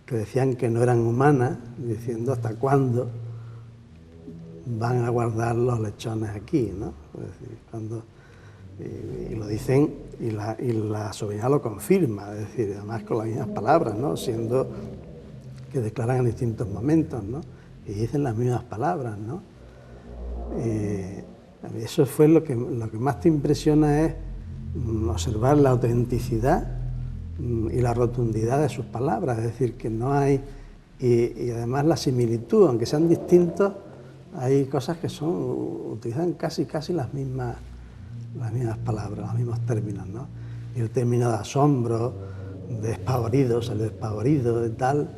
que decían que no eran humanas, diciendo hasta cuándo van a guardar los lechones aquí, ¿no? Es decir, y lo dicen, y la sobrina lo confirma, es decir, además con las mismas palabras, ¿no? Siendo que declaran en distintos momentos, ¿no? Y dicen las mismas palabras, ¿no? Eso fue lo que más te impresiona, es observar la autenticidad y la rotundidad de sus palabras, es decir, que no hay, y además la similitud, aunque sean distintos, hay cosas que utilizan casi las mismas palabras, los mismos términos, ¿no? Y el término de asombro, de despavorido, salió despavorido y tal,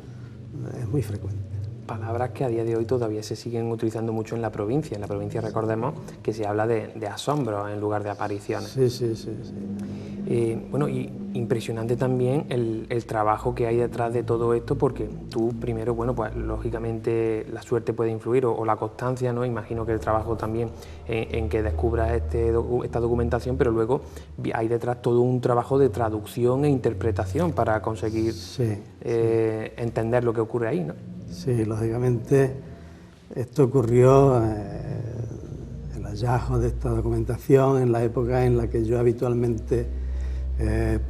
es muy frecuente. Palabras que a día de hoy todavía se siguen utilizando mucho en la provincia. En la provincia recordemos que se habla de asombro en lugar de apariciones. Sí. Bueno, y impresionante también el trabajo que hay detrás de todo esto, porque tú primero, bueno, pues lógicamente la suerte puede influir o la constancia, ¿no? Imagino que el trabajo también en que descubras esta documentación, pero luego hay detrás todo un trabajo de traducción e interpretación para conseguir entender lo que ocurre ahí, ¿no? Sí, lógicamente esto ocurrió, el hallazgo de esta documentación en la época en la que yo habitualmente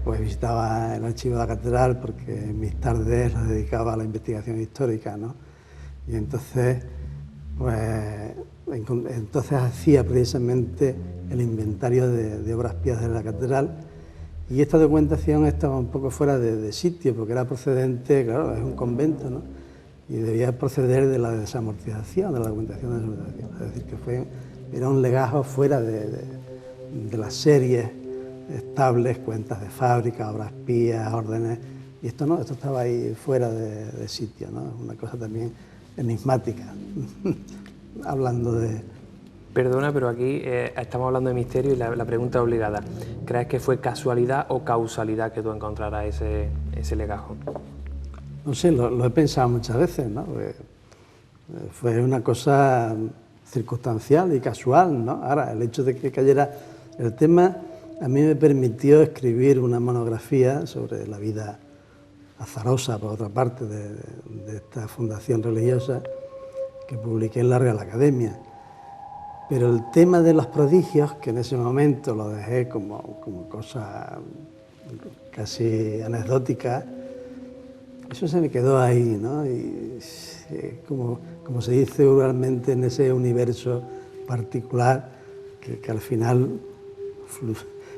pues visitaba el archivo de la catedral, porque en mis tardes las dedicaba a la investigación histórica, ¿no? Y entonces, pues, hacía precisamente el inventario de obras pías de la catedral, y esta documentación estaba un poco fuera de sitio, porque era procedente, claro, es un convento, ¿no? Y debía proceder de la desamortización, de la documentación de la desamortización. Es decir, que era un legajo fuera de las series estables, cuentas de fábrica, obras pías, órdenes, y esto no, esto estaba ahí fuera de sitio, ¿no? Una cosa también enigmática, hablando de... Perdona, pero aquí estamos hablando de misterio y la pregunta es obligada. ¿Crees que fue casualidad o causalidad que tú encontraras ese legajo? No sé, lo he pensado muchas veces, ¿no? Fue una cosa circunstancial y casual, ¿no? Ahora, el hecho de que cayera el tema a mí me permitió escribir una monografía sobre la vida azarosa, por otra parte, de esta fundación religiosa que publiqué en la Real Academia. Pero el tema de los prodigios, que en ese momento lo dejé como cosa casi anecdótica, eso se me quedó ahí, ¿no? Y como se dice oralmente, en ese universo particular que al final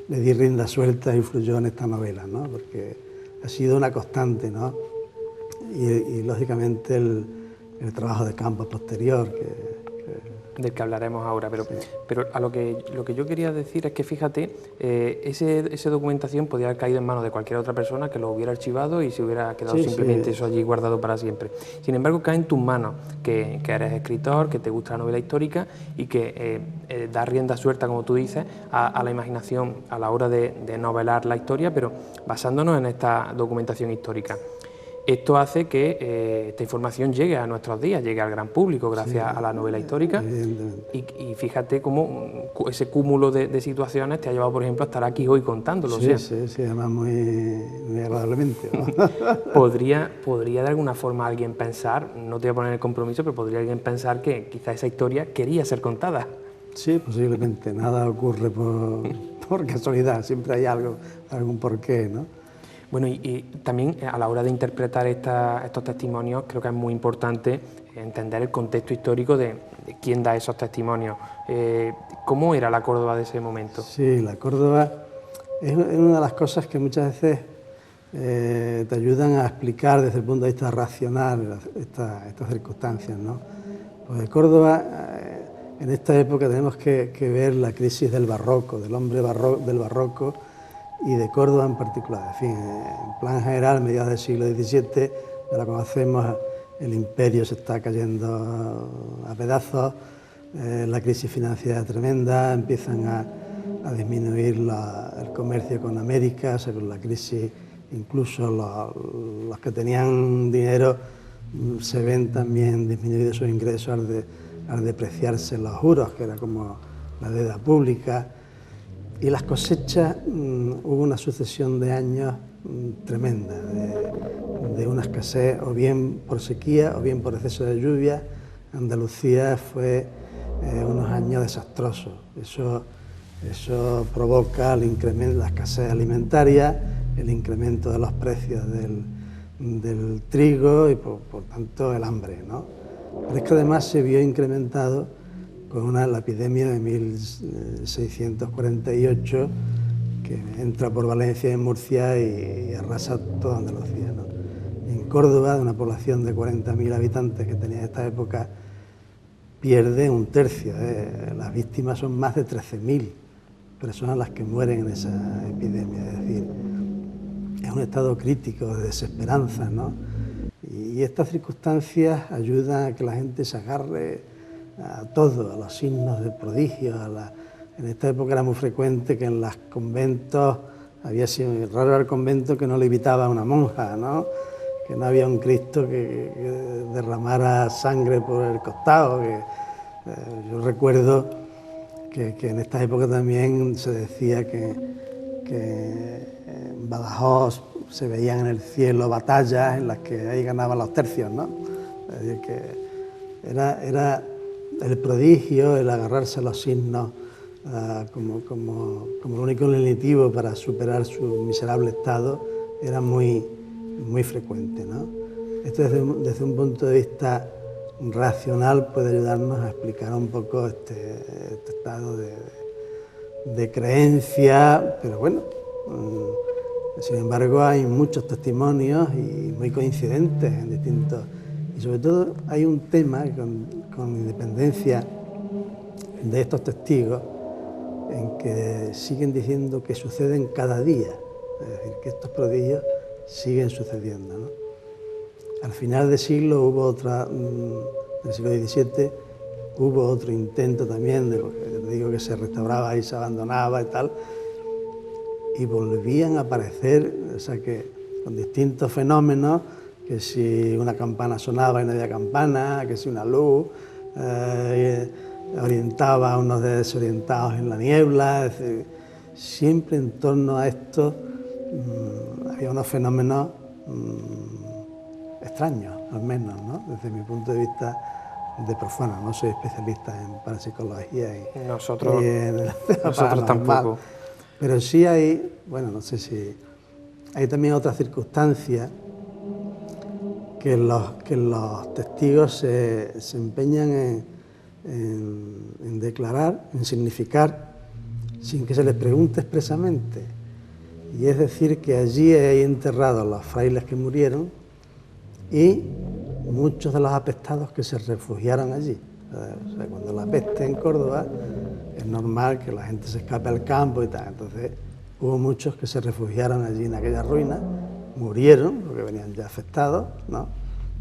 le di rienda suelta y fluyó en esta novela, ¿no? Porque ha sido una constante, ¿no? Y lógicamente el trabajo de campo posterior del que hablaremos ahora, pero a lo que yo quería decir es que fíjate, esa documentación podría haber caído en manos de cualquier otra persona que lo hubiera archivado y se hubiera quedado simplemente eso allí guardado para siempre. Sin embargo, cae en tus manos, que eres escritor, que te gusta la novela histórica y que da rienda suelta, como tú dices, a la imaginación a la hora de novelar la historia, pero basándonos en esta documentación histórica. Esto hace que esta información llegue a nuestros días, llegue al gran público gracias a la novela histórica y fíjate cómo ese cúmulo de situaciones te ha llevado, por ejemplo, a estar aquí hoy contándolo. Sí, además muy agradablemente, ¿no? ¿Podría de alguna forma alguien pensar, no te voy a poner el compromiso, pero podría alguien pensar que quizá esa historia quería ser contada? Sí, posiblemente, nada ocurre por casualidad, siempre hay algún porqué, ¿no? Bueno, y también a la hora de interpretar estos testimonios creo que es muy importante entender el contexto histórico de quién da esos testimonios. ¿Cómo era la Córdoba de ese momento? Sí, la Córdoba es una de las cosas que muchas veces te ayudan a explicar desde el punto de vista racional estas circunstancias, ¿no? Pues de Córdoba, en esta época tenemos que ver la crisis del barroco, del hombre del barroco y de Córdoba en particular. En fin, en plan general, mediados del siglo XVII, ya lo conocemos, el imperio se está cayendo a pedazos, la crisis financiera es tremenda, empiezan a disminuir el comercio con América, según la crisis, incluso los que tenían dinero se ven también disminuidos sus ingresos al depreciarse los juros, que era como la deuda pública. Y las cosechas, hubo una sucesión de años tremenda, de una escasez o bien por sequía o bien por exceso de lluvia. Andalucía fue unos años desastrosos. Eso provoca el incremento de la escasez alimentaria, el incremento de los precios del trigo y por tanto el hambre, ¿no? Pero es que además se vio incrementado con la epidemia de 1648 que entra por Valencia y Murcia y arrasa toda Andalucía, ¿no? En Córdoba, de una población de 40.000 habitantes que tenía en esta época, pierde un tercio. Las víctimas son más de 13.000 personas las que mueren en esa epidemia. Es decir, es un estado crítico de desesperanza, ¿no? Y estas circunstancias ayudan a que la gente se agarre a todo, a los signos de prodigio. En esta época era muy frecuente que en los conventos, había sido raro el convento que no le invitaba a una monja, ¿no? Que no había un Cristo que derramara sangre por el costado. Yo recuerdo que en esta época también se decía que en Badajoz se veían en el cielo batallas en las que ahí ganaban los tercios, ¿no? Es decir, que era el prodigio, el agarrarse a los signos como el único lenitivo para superar su miserable estado, era muy frecuente, ¿no? Esto desde un punto de vista racional puede ayudarnos a explicar un poco este estado de creencia, pero bueno, sin embargo hay muchos testimonios y muy coincidentes en distintos, y sobre todo hay un tema con independencia de estos testigos en que siguen diciendo que suceden cada día, es decir, que estos prodigios siguen sucediendo, ¿no? Al final del siglo hubo del siglo XVII, hubo otro intento también, te digo que se restauraba y se abandonaba y tal, y volvían a aparecer, o sea que con distintos fenómenos, que si una campana sonaba y no había campana, que si una luz orientaba a unos desorientados en la niebla, es decir, siempre en torno a esto había unos fenómenos extraños, al menos, ¿no? Desde mi punto de vista de profano, no soy especialista en parapsicología y nosotros nosotros tampoco. Pero sí hay, bueno, no sé si hay también otras circunstancias que los testigos se empeñan en declarar, en significar, sin que se les pregunte expresamente. Y es decir, que allí hay enterrados los frailes que murieron y muchos de los apestados que se refugiaron allí. O sea, cuando la peste en Córdoba, es normal que la gente se escape al campo y tal. Entonces, hubo muchos que se refugiaron allí en aquella ruina, murieron, porque venían ya afectados, ¿no?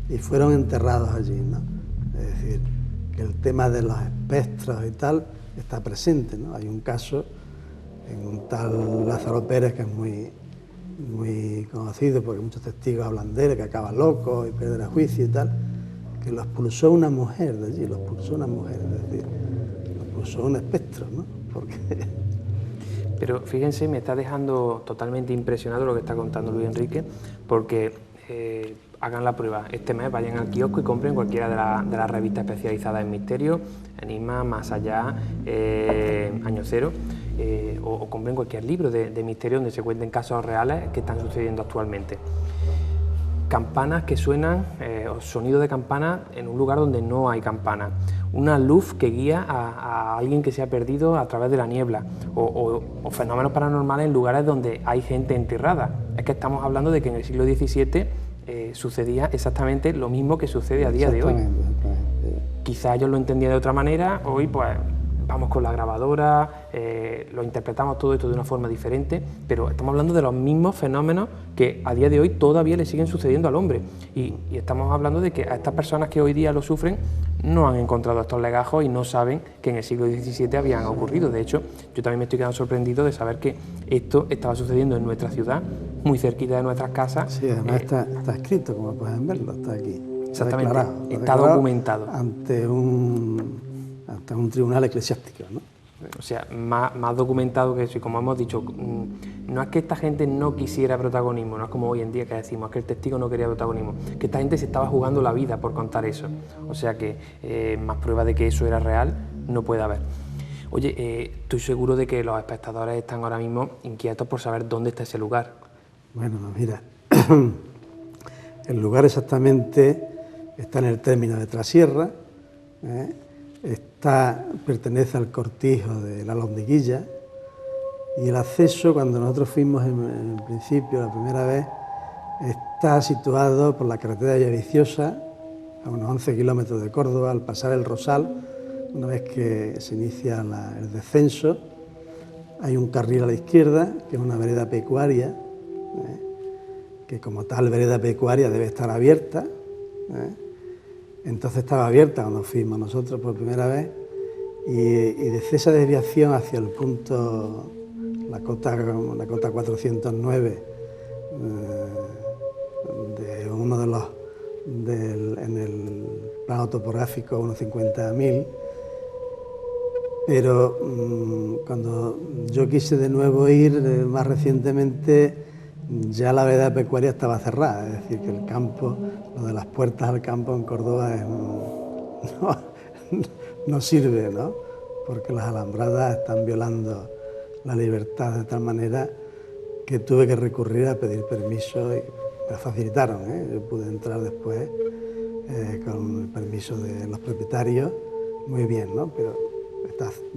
Y fueron enterrados allí, ¿no? Es decir, que el tema de los espectros y tal está presente, ¿no? Hay un caso en un tal Lázaro Pérez, que es muy conocido porque muchos testigos hablan de él, que acaba loco y perderá juicio y tal, que lo expulsó una mujer de allí, lo expulsó una mujer, es decir, lo expulsó un espectro, ¿no? Porque... Pero fíjense, me está dejando totalmente impresionado lo que está contando Luis Enrique, porque hagan la prueba, este mes vayan al kiosco y compren cualquiera de las revistas especializadas en misterio, Enigma, Más Allá, Año Cero, o compren cualquier libro de misterio donde se cuenten casos reales que están sucediendo actualmente. campanas que suenan, o sonido de campana en un lugar donde no hay campana, una luz que guía a alguien que se ha perdido a través de la niebla, o fenómenos paranormales en lugares donde hay gente enterrada. Es que estamos hablando de que en el siglo XVII sucedía exactamente lo mismo que sucede a día de hoy. Quizá ellos lo entendían de otra manera, hoy pues vamos con la grabadora, lo interpretamos todo esto de una forma diferente, pero estamos hablando de los mismos fenómenos que a día de hoy todavía le siguen sucediendo al hombre, y estamos hablando de que a estas personas que hoy día lo sufren no han encontrado estos legajos y no saben que en el siglo XVII habían ocurrido. De hecho, yo también me estoy quedando sorprendido de saber que esto estaba sucediendo en nuestra ciudad, muy cerquita de nuestras casas. Sí, además está escrito, como pueden verlo, está aquí. Exactamente, está documentado. Ante un tribunal eclesiástico, ¿no? O sea, más documentado que eso, y como hemos dicho, no es que esta gente no quisiera protagonismo, no es como hoy en día que decimos que el testigo no quería protagonismo, que esta gente se estaba jugando la vida por contar eso, o sea que más prueba de que eso era real no puede haber. Oye, estoy seguro de que los espectadores están ahora mismo inquietos por saber dónde está ese lugar. Bueno, mira, el lugar exactamente está en el término de Trasierra, pertenece al cortijo de la Londiguilla, y el acceso, cuando nosotros fuimos en principio la primera vez, está situado por la carretera de Villaviciosa, a unos 11 kilómetros de Córdoba, al pasar el Rosal. Una vez que se inicia el descenso, hay un carril a la izquierda, que es una vereda pecuaria, que como tal vereda pecuaria debe estar abierta. Entonces estaba abierta cuando fuimos nosotros por primera vez, y desde esa desviación hacia el punto, la cota 409, de uno de los, en el plano topográfico 1.50.000, pero cuando yo quise de nuevo ir más recientemente, ya la vereda pecuaria estaba cerrada, es decir, que el campo, lo de las puertas al campo en Córdoba no sirve, ¿no? Porque las alambradas están violando la libertad de tal manera que tuve que recurrir a pedir permiso y me facilitaron, Yo pude entrar después con el permiso de los propietarios, muy bien, ¿no? Pero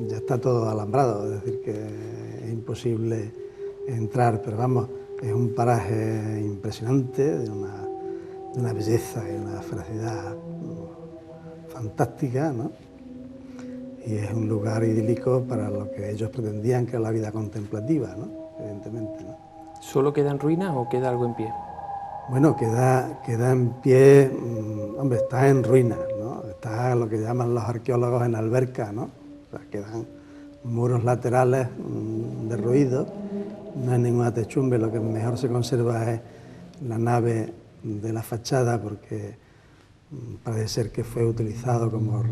ya está todo alambrado, es decir, que es imposible entrar, pero vamos, es un paraje impresionante, de una belleza y una felicidad fantástica, ¿no? Y es un lugar idílico para lo que ellos pretendían, que era la vida contemplativa, ¿no? Evidentemente, ¿no? ¿Solo queda en ruinas o queda algo en pie? Bueno, queda en pie, hombre, está en ruinas, ¿no? Está lo que llaman los arqueólogos en alberca, ¿no? O sea, quedan muros laterales derruidos, no hay ninguna techumbre, lo que mejor se conserva es la nave de la fachada, porque parece ser que fue utilizado como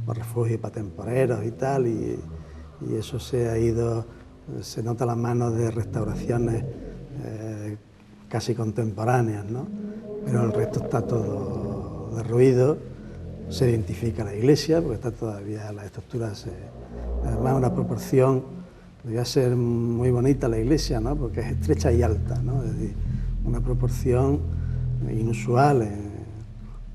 refugio para temporeros y tal, y eso se ha ido, se nota la mano de restauraciones casi contemporáneas, ¿no? Pero el resto está todo derruido. Se identifica la iglesia, porque está todavía las estructuras, además una proporción, debía ser muy bonita la iglesia, ¿no? Porque es estrecha y alta, ¿no? Es decir, una proporción inusual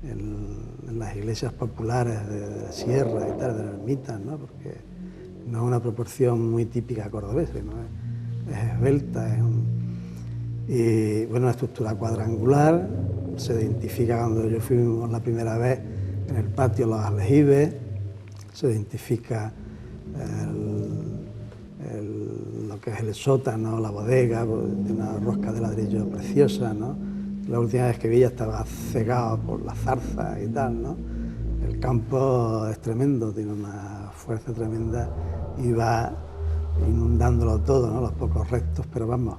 en las iglesias populares de la sierra y tal, de las ermitas, ¿no? Porque no es una proporción muy típica cordobesa, ¿no? Es esbelta, y bueno, una estructura cuadrangular. Se identifica, cuando yo fuimos la primera vez, en el patio los aljibes, se identifica lo que es el sótano, la bodega, de una rosca de ladrillo preciosa, ¿no? La última vez que vi ya estaba cegado por la zarza y tal, ¿no? El campo es tremendo, tiene una fuerza tremenda y va inundándolo todo, ¿no? Los pocos restos, pero vamos,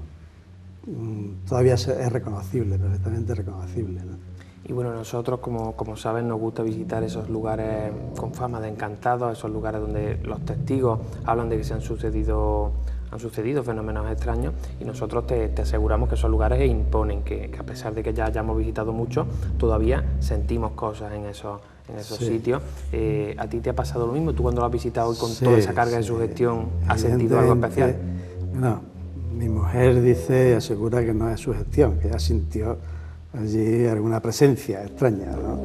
todavía es reconocible, perfectamente reconocible, ¿no? Y bueno, nosotros, como saben, nos gusta visitar esos lugares con fama de encantados, esos lugares donde los testigos hablan de que han sucedido fenómenos extraños, y nosotros te aseguramos que esos lugares imponen, que a pesar de que ya hayamos visitado mucho, todavía sentimos cosas en esos sitios. ¿A ti te ha pasado lo mismo? ¿Tú cuando lo has visitado y con toda esa carga de sugestión has sentido algo especial? No, mi mujer dice y asegura que no es sugestión, que ella sintió allí alguna presencia extraña, ¿no?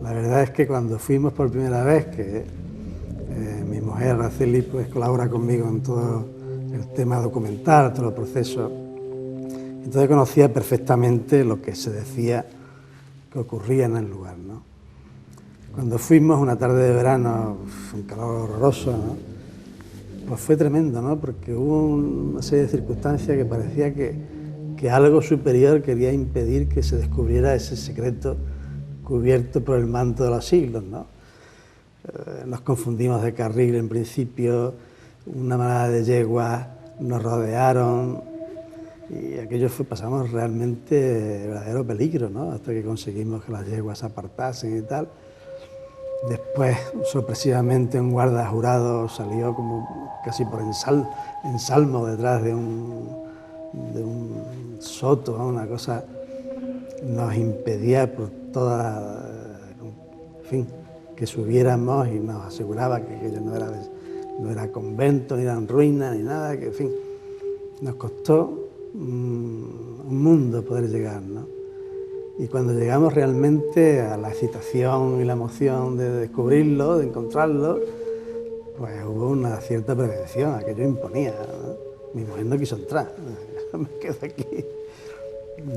La verdad es que cuando fuimos por primera vez, que mi mujer Araceli pues colabora conmigo en todo el tema documental, todo el proceso, entonces conocía perfectamente lo que se decía que ocurría en el lugar, ¿no? Cuando fuimos una tarde de verano, un calor horroroso, ¿no? Pues fue tremendo, ¿no? Porque hubo una serie de circunstancias que parecía que algo superior quería impedir que se descubriera ese secreto cubierto por el manto de los siglos, ¿no? Nos confundimos de carril en principio, una manada de yeguas nos rodearon y aquello pasamos realmente verdadero peligro, ¿no? Hasta que conseguimos que las yeguas se apartasen y tal. Después, sorpresivamente, un guarda jurado salió como casi por ensalmo detrás de un soto, ¿no? Una cosa nos impedía por toda, en fin, que subiéramos y nos aseguraba que aquello no era convento, ni eran ruinas, ni nada, que en fin, nos costó un mundo poder llegar, ¿no? Y cuando llegamos realmente a la excitación y la emoción de descubrirlo, de encontrarlo, pues hubo una cierta prevención, aquello imponía, ¿no? Mi mujer no quiso entrar, me quedo aquí.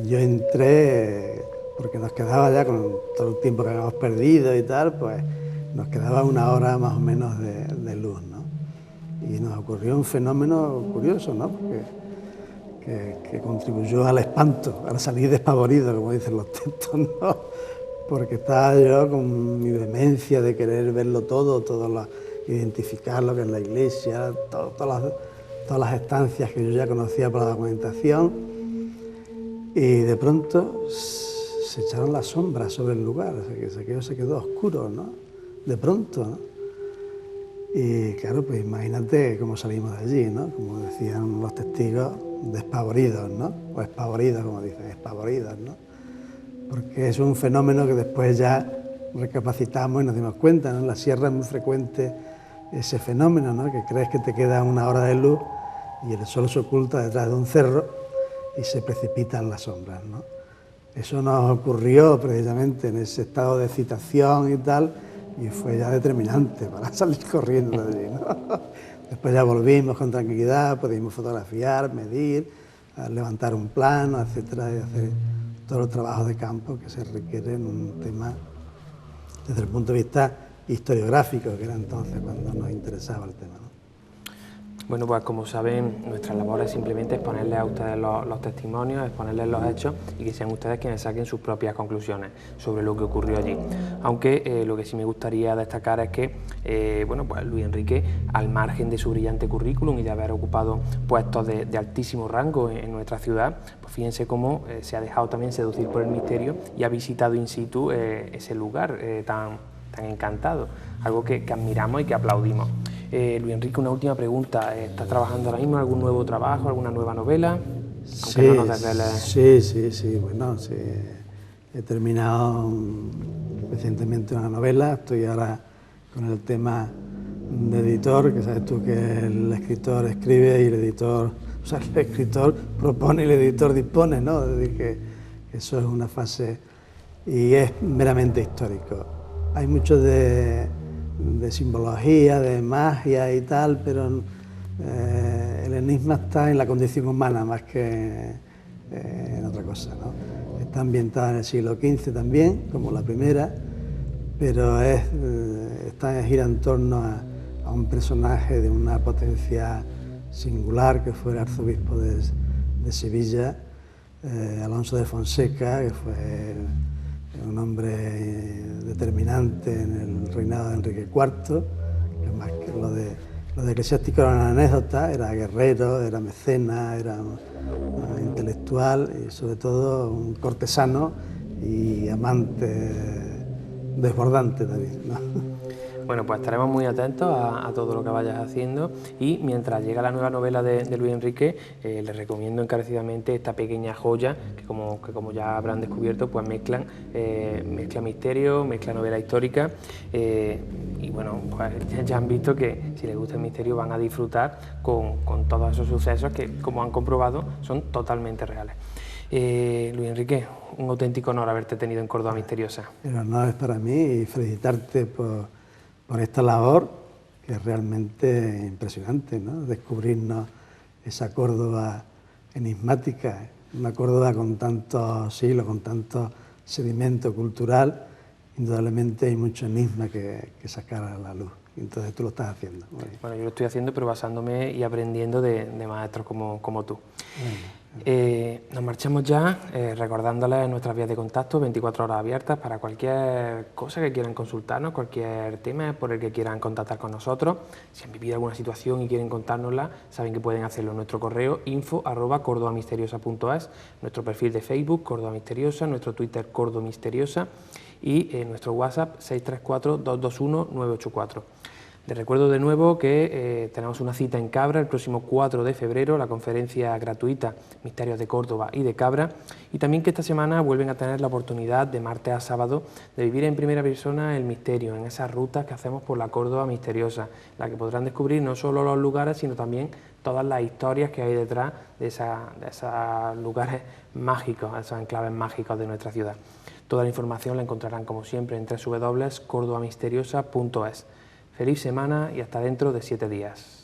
Yo entré porque nos quedaba ya con todo el tiempo que habíamos perdido y tal, pues nos quedaba una hora más o menos de luz, ¿no? Y nos ocurrió un fenómeno curioso, ¿no? Que contribuyó al espanto, al salir despavorido, como dicen los textos, ¿no? Porque estaba yo con mi vehemencia de querer verlo todo, identificar lo que es la iglesia, todas las estancias que yo ya conocía por la documentación, y de pronto se echaron las sombras sobre el lugar, o sea, que se quedó oscuro, ¿no? De pronto, ¿no? Y claro, pues imagínate cómo salimos de allí, ¿no? Como decían los testigos, despavoridos, ¿no? O espavoridos, como dicen, espavoridos, ¿no? Porque es un fenómeno que después ya recapacitamos y nos dimos cuenta, ¿no? En la sierra es muy frecuente ese fenómeno, ¿no? Que crees que te queda una hora de luz y el sol se oculta detrás de un cerro y se precipitan las sombras, ¿no? Eso nos ocurrió precisamente en ese estado de excitación y tal, y fue ya determinante para salir corriendo de allí, ¿no? Después ya volvimos con tranquilidad, pudimos fotografiar, medir, levantar un plano, etcétera, y hacer todo el trabajo de campo que se requiere en un tema desde el punto de vista historiográfico, que era entonces cuando nos interesaba el tema, ¿no? Bueno, pues como saben, nuestra labor es simplemente exponerles a ustedes los testimonios, exponerles los hechos y que sean ustedes quienes saquen sus propias conclusiones sobre lo que ocurrió allí. Aunque lo que sí me gustaría destacar es que, bueno, pues Luis Enrique, al margen de su brillante currículum y de haber ocupado puestos de altísimo rango en nuestra ciudad, pues fíjense cómo se ha dejado también seducir por el misterio y ha visitado in situ ese lugar tan encantado, algo que admiramos y que aplaudimos. Luis Enrique, una última pregunta. ¿Estás trabajando ahora mismo en algún nuevo trabajo, alguna nueva novela? Sí, no nos sí. Bueno, sí. He terminado recientemente una novela. Estoy ahora con el tema de editor, que sabes tú que el escritor escribe y el editor, o sea, el escritor propone y el editor dispone, ¿no? Es decir, que eso es una fase y es meramente histórico. Hay mucho de simbología, de magia y tal, pero el enigma está en la condición humana más que en otra cosa, ¿no? Está ambientada en el siglo XV también, como la primera, pero gira en torno a un personaje de una potencia singular que fue el arzobispo de Sevilla, Alonso de Fonseca, que fue un hombre determinante en el reinado de Enrique IV, que más que lo de eclesiástico era una anécdota, era guerrero, era mecenas, era intelectual y sobre todo un cortesano y amante desbordante también, ¿no? Bueno, pues estaremos muy atentos a todo lo que vayas haciendo, y mientras llega la nueva novela de Luis Enrique, les recomiendo encarecidamente esta pequeña joya que como ya habrán descubierto, pues mezcla misterio, mezcla novela histórica, y bueno, pues ya han visto que si les gusta el misterio van a disfrutar con todos esos sucesos que, como han comprobado, son totalmente reales. Luis Enrique, un auténtico honor haberte tenido en Córdoba Misteriosa. El honor es para mí, y felicitarte por esta labor, que es realmente impresionante, ¿no? Descubrirnos esa Córdoba enigmática, una Córdoba con tantos siglos, con tanto sedimento cultural. Indudablemente hay mucho enigma que sacar a la luz. Entonces tú lo estás haciendo. Bueno, yo lo estoy haciendo, pero basándome y aprendiendo de maestros como tú. Nos marchamos ya, recordándoles nuestras vías de contacto, 24 horas abiertas para cualquier cosa que quieran consultarnos, cualquier tema por el que quieran contactar con nosotros. Si han vivido alguna situación y quieren contárnosla, saben que pueden hacerlo en nuestro correo info@cordobamisteriosa.es, nuestro perfil de Facebook Córdoba Misteriosa, nuestro Twitter Córdoba Misteriosa y nuestro WhatsApp 634-221-984. Les recuerdo de nuevo que tenemos una cita en Cabra el próximo 4 de febrero, la conferencia gratuita Misterios de Córdoba y de Cabra, y también que esta semana vuelven a tener la oportunidad de martes a sábado de vivir en primera persona el misterio en esas rutas que hacemos por la Córdoba Misteriosa, la que podrán descubrir no solo los lugares, sino también todas las historias que hay detrás de esos lugares mágicos, esos enclaves mágicos de nuestra ciudad. Toda la información la encontrarán como siempre en www.cordobamisteriosa.es. Feliz semana y hasta dentro de 7 días.